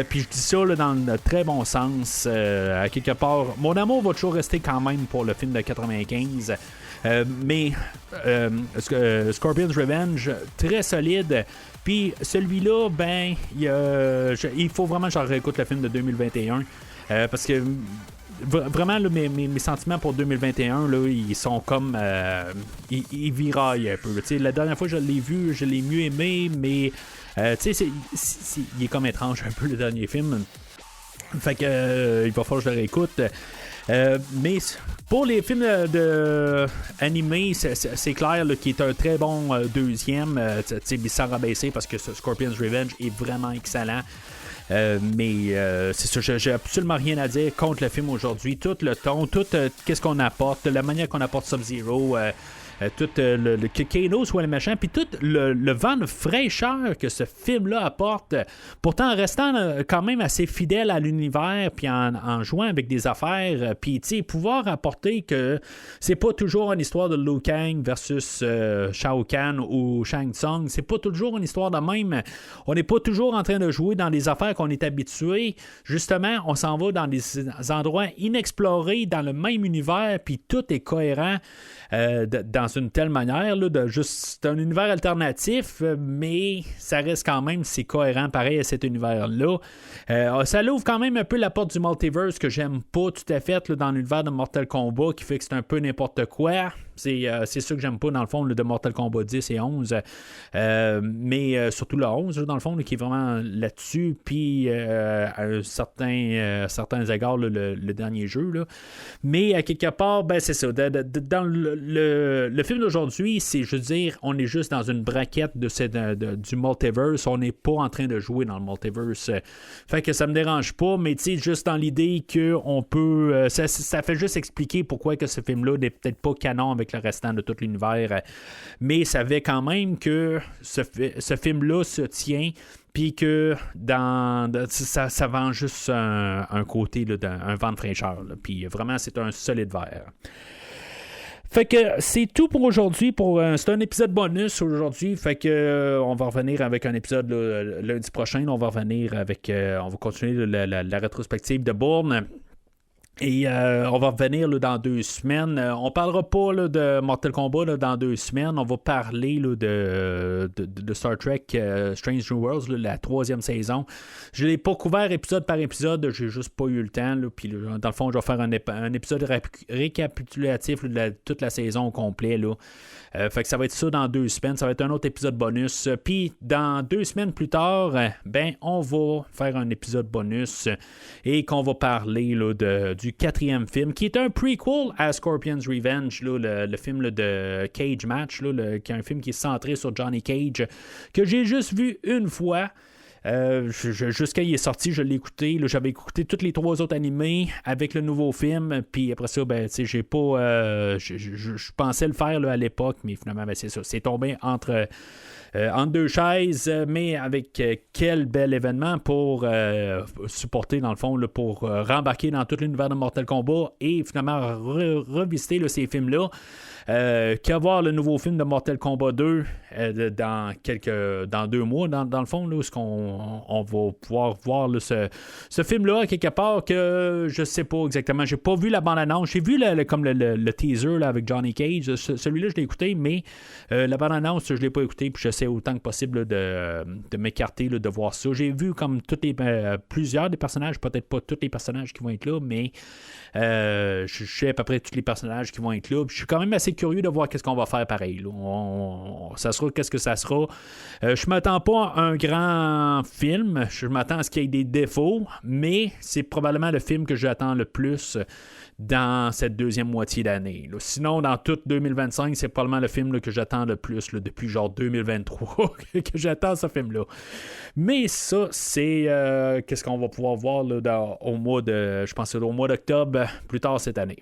Puis je dis ça là, dans le très bon sens. À quelque part, mon amour va toujours rester quand même pour le film de 95. Mais Scorpion's Revenge, très solide. Puis celui-là, ben, il faut vraiment que je réécoute le film de 2021. Parce que vraiment, là, mes sentiments pour 2021, là, ils sont comme... ils viraillent un peu. La dernière fois que je l'ai vu, je l'ai mieux aimé, mais... tu sais, il est comme étrange un peu le dernier film. Fait que il va falloir que je le réécoute. Mais pour les films animés, c'est clair qu'il est un très bon deuxième. Sans rabaisser parce que Scorpion's Revenge est vraiment excellent. Mais c'est ça, j'ai absolument rien à dire contre le film aujourd'hui. Tout le ton, tout qu'est-ce qu'on apporte, la manière qu'on apporte Sub-Zero, tout que Kano soit le méchant, puis tout le vent de fraîcheur que ce film-là apporte, pourtant en restant quand même assez fidèle à l'univers, puis en jouant avec des affaires, puis tu sais, pouvoir apporter que c'est pas toujours une histoire de Liu Kang versus Shao Kahn ou Shang Tsung, c'est pas toujours une histoire de même, on n'est pas toujours en train de jouer dans des affaires qu'on est habitué, justement, on s'en va dans des endroits inexplorés, dans le même univers, puis tout est cohérent. Dans une telle manière, là, c'est un univers alternatif, mais ça reste quand même, c'est cohérent pareil à cet univers-là. Ça l'ouvre quand même un peu la porte du multiverse que j'aime pas tout à fait là, dans l'univers de Mortal Kombat, qui fait que c'est un peu n'importe quoi. C'est ça que j'aime pas dans le fond là, de Mortal Kombat 10 et 11. Mais surtout le 11, là, dans le fond, là, qui est vraiment là-dessus. Puis à certains égards, là, le dernier jeu. Là. Mais à quelque part, ben, c'est ça. Dans le film d'aujourd'hui, c'est, je veux dire, on est juste dans une braquette du multiverse. On n'est pas en train de jouer dans le multiverse. Fait que ça me dérange pas, mais tu sais, juste dans l'idée qu'on peut... ça fait juste expliquer pourquoi que ce film-là n'est peut-être pas canon avec le restant de tout l'univers, mais ça fait quand même que ce film-là se tient, puis que ça vend juste un côté, là, un vent de fraîcheur, puis vraiment c'est un solide verre. Fait que c'est tout pour aujourd'hui. C'est un épisode bonus aujourd'hui. Fait que on va revenir avec un épisode lundi prochain. On va revenir avec... on va continuer la rétrospective de Bourne. Et on va revenir là, dans 2 semaines. On parlera pas là, de Mortal Kombat là, dans 2 semaines. On va parler là, de Star Trek Strange New Worlds, là, la 3e saison. Je l'ai pas couvert épisode par épisode. J'ai juste pas eu le temps. Là, puis, là, dans le fond, je vais faire un épisode récapitulatif là, de toute la saison au complet. Là. Fait que ça va être ça dans 2 semaines. Ça va être un autre épisode bonus. Puis dans 2 semaines plus tard, ben on va faire un épisode bonus et qu'on va parler là, du 4e film, qui est un prequel à Scorpion's Revenge, là, le film là, de Cage Match, là, qui est un film qui est centré sur Johnny Cage, que j'ai juste vu une fois. Jusqu'à il est sorti, je l'ai écouté. Là, j'avais écouté tous les 3 autres animés avec le nouveau film. Puis après ça, ben, j'ai pas. Je pensais le faire là, à l'époque, mais finalement, ben, c'est ça. C'est tombé entre 2 chaises, mais avec quel bel événement pour supporter, dans le fond, là, pour rembarquer dans tout l'univers de Mortal Kombat et finalement revisiter là, ces films-là. Qu'à voir le nouveau film de Mortal Kombat 2 dans 2 mois, dans le fond, là, où on va pouvoir voir là, ce film-là, quelque part, que je sais pas exactement. J'ai pas vu la bande-annonce. J'ai vu comme le teaser là, avec Johnny Cage. Celui-là, je l'ai écouté, mais la bande-annonce, je l'ai pas écouté, puis je sais j'essaie autant que possible de m'écarter de voir ça. J'ai vu comme plusieurs des personnages, peut-être pas tous les personnages qui vont être là, mais je sais à peu près tous les personnages qui vont être là. Puis je suis quand même assez curieux de voir qu'est-ce qu'on va faire pareil. Là. Ça sera qu'est-ce que ça sera. Je m'attends pas à un grand film. Je m'attends à ce qu'il y ait des défauts, mais c'est probablement le film que j'attends le plus dans cette deuxième moitié d'année. Là. Sinon, dans toute 2025, c'est probablement le film là, que j'attends le plus là, depuis genre 2023 que j'attends ce film-là. Mais ça, c'est qu'est-ce qu'on va pouvoir voir là, au mois de, je pense au mois d'octobre, plus tard cette année.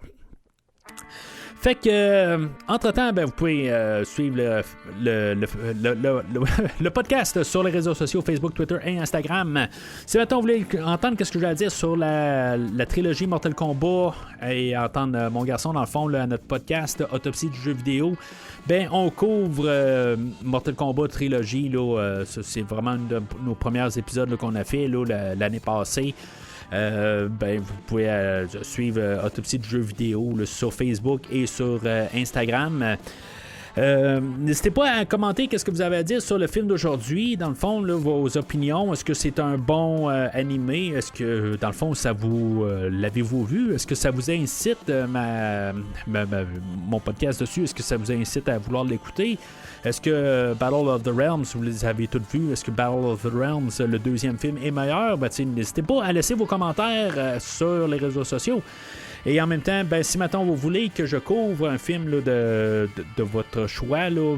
Fait que, entre-temps, vous pouvez suivre le podcast sur les réseaux sociaux, Facebook, Twitter et Instagram. Si maintenant vous voulez entendre ce que j'ai à dire sur la trilogie Mortal Kombat et entendre mon garçon, dans le fond, là, à notre podcast Autopsie du jeu vidéo, on couvre Mortal Kombat trilogie. Là, c'est vraiment un de nos premiers épisodes là, qu'on a fait là, l'année passée. Vous pouvez suivre Autopsie de jeux vidéo là, sur Facebook et sur Instagram. N'hésitez pas à commenter qu'est-ce que vous avez à dire sur le film d'aujourd'hui. Dans le fond, là, vos opinions. Est-ce que c'est un bon animé? Est-ce que, dans le fond, ça vous l'avez-vous vu? Est-ce que ça vous incite mon podcast dessus? Est-ce que ça vous incite à vouloir l'écouter? Est-ce que Battle of the Realms, vous les avez toutes vues? Est-ce que Battle of the Realms, le deuxième film, est meilleur? N'hésitez pas à laisser vos commentaires sur les réseaux sociaux. Et en même temps, si maintenant vous voulez que je couvre un film là, de votre choix, là,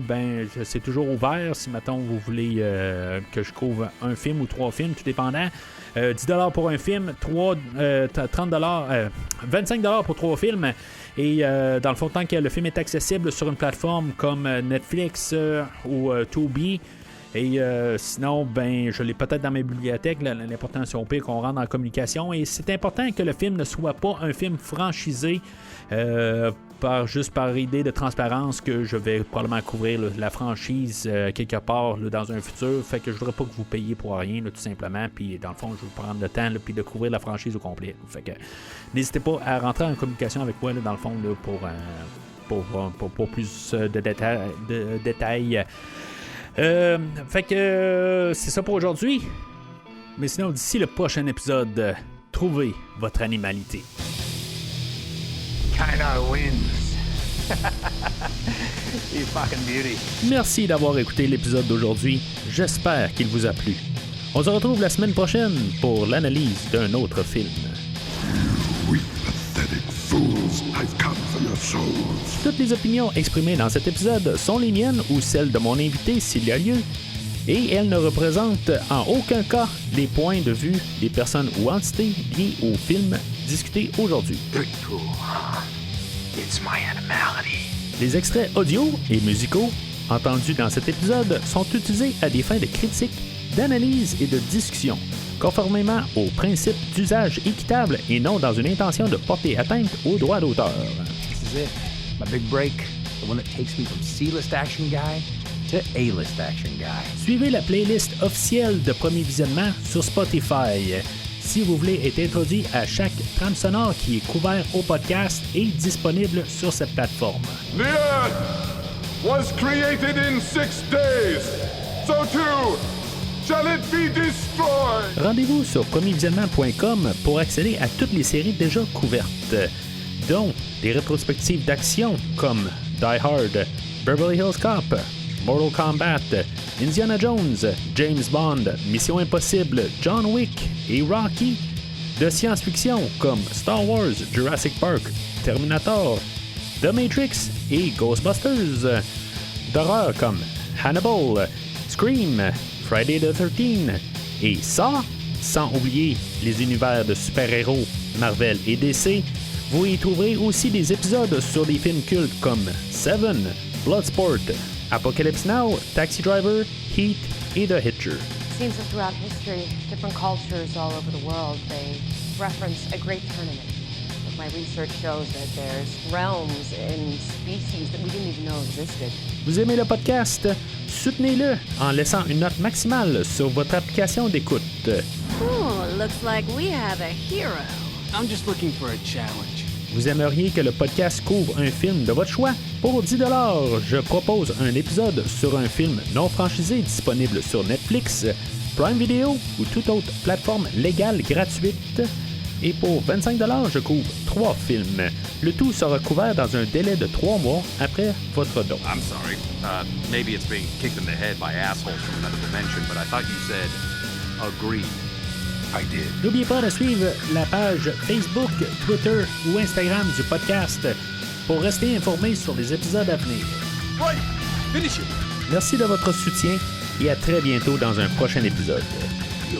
c'est toujours ouvert. Si maintenant vous voulez que je couvre un film ou 3 films, tout dépendant. 10$ pour un film, 25$ pour 3 films. Et dans le fond, tant que le film est accessible sur une plateforme comme Netflix ou Tubi, et sinon, je l'ai peut-être dans mes bibliothèques. L'important, c'est au pire qu'on rentre en communication. Et c'est important que le film ne soit pas un film franchisé juste par idée de transparence que je vais probablement couvrir la franchise quelque part dans un futur. Fait que je voudrais pas que vous payiez pour rien, tout simplement. Puis dans le fond, je vais prendre le temps puis de couvrir la franchise au complet. Fait que n'hésitez pas à rentrer en communication avec moi dans le fond pour plus de détails. Fait que c'est ça pour aujourd'hui. Mais sinon, d'ici le prochain épisode, trouvez votre animalité. Kinda wins. You fucking beauty. Merci d'avoir écouté l'épisode d'aujourd'hui. J'espère qu'il vous a plu. On se retrouve la semaine prochaine pour l'analyse d'un autre film. Toutes les opinions exprimées dans cet épisode sont les miennes ou celles de mon invité s'il y a lieu, et elles ne représentent en aucun cas les points de vue des personnes ou entités liées au film discuté aujourd'hui. Les extraits audio et musicaux entendus dans cet épisode sont utilisés à des fins de critique, d'analyse et de discussion, conformément aux principes d'usage équitable et non dans une intention de porter atteinte aux droits d'auteur. This is it. My big break. The one that takes me from C-list action guy to A-list action guy. Suivez la playlist officielle de Premier Visionnement sur Spotify. Si vous voulez être introduit à chaque trame sonore qui est couvert au podcast et disponible sur cette plateforme. The earth was created in 6 days. So too shall it be destroyed. Rendez-vous sur premiervisionnement.com pour accéder à toutes les séries déjà couvertes, dont des rétrospectives d'action comme Die Hard, Beverly Hills Cop, Mortal Kombat, Indiana Jones, James Bond, Mission Impossible, John Wick et Rocky, de science-fiction comme Star Wars, Jurassic Park, Terminator, The Matrix et Ghostbusters, d'horreur comme Hannibal, Scream, Friday the 13th et Saw, sans oublier les univers de super-héros Marvel et DC. Vous y trouverez aussi des épisodes sur des films cultes comme Seven, Bloodsport, Apocalypse Now, Taxi Driver, Heat et The Hitcher. It seems that throughout history, different cultures all over the world, they reference a great tournament. But my research shows that there's realms and species that we didn't even know existed. Vous aimez le podcast? Soutenez-le en laissant une note maximale sur votre application d'écoute. Ooh, looks like we have a hero. I'm just looking for a challenge. Vous aimeriez que le podcast couvre un film de votre choix? Pour 10$, je propose un épisode sur un film non franchisé disponible sur Netflix, Prime Video ou toute autre plateforme légale gratuite. Et pour 25$, je couvre 3 films. Le tout sera couvert dans un délai de 3 mois après votre don. I'm sorry. Maybe it's being kicked in the head by assholes from another dimension, but I thought you said agreed. I did. N'oubliez pas de suivre la page Facebook, Twitter ou Instagram du podcast pour rester informé sur les épisodes à venir. Right. Finish it. Merci de votre soutien et à très bientôt dans un prochain épisode. Yo,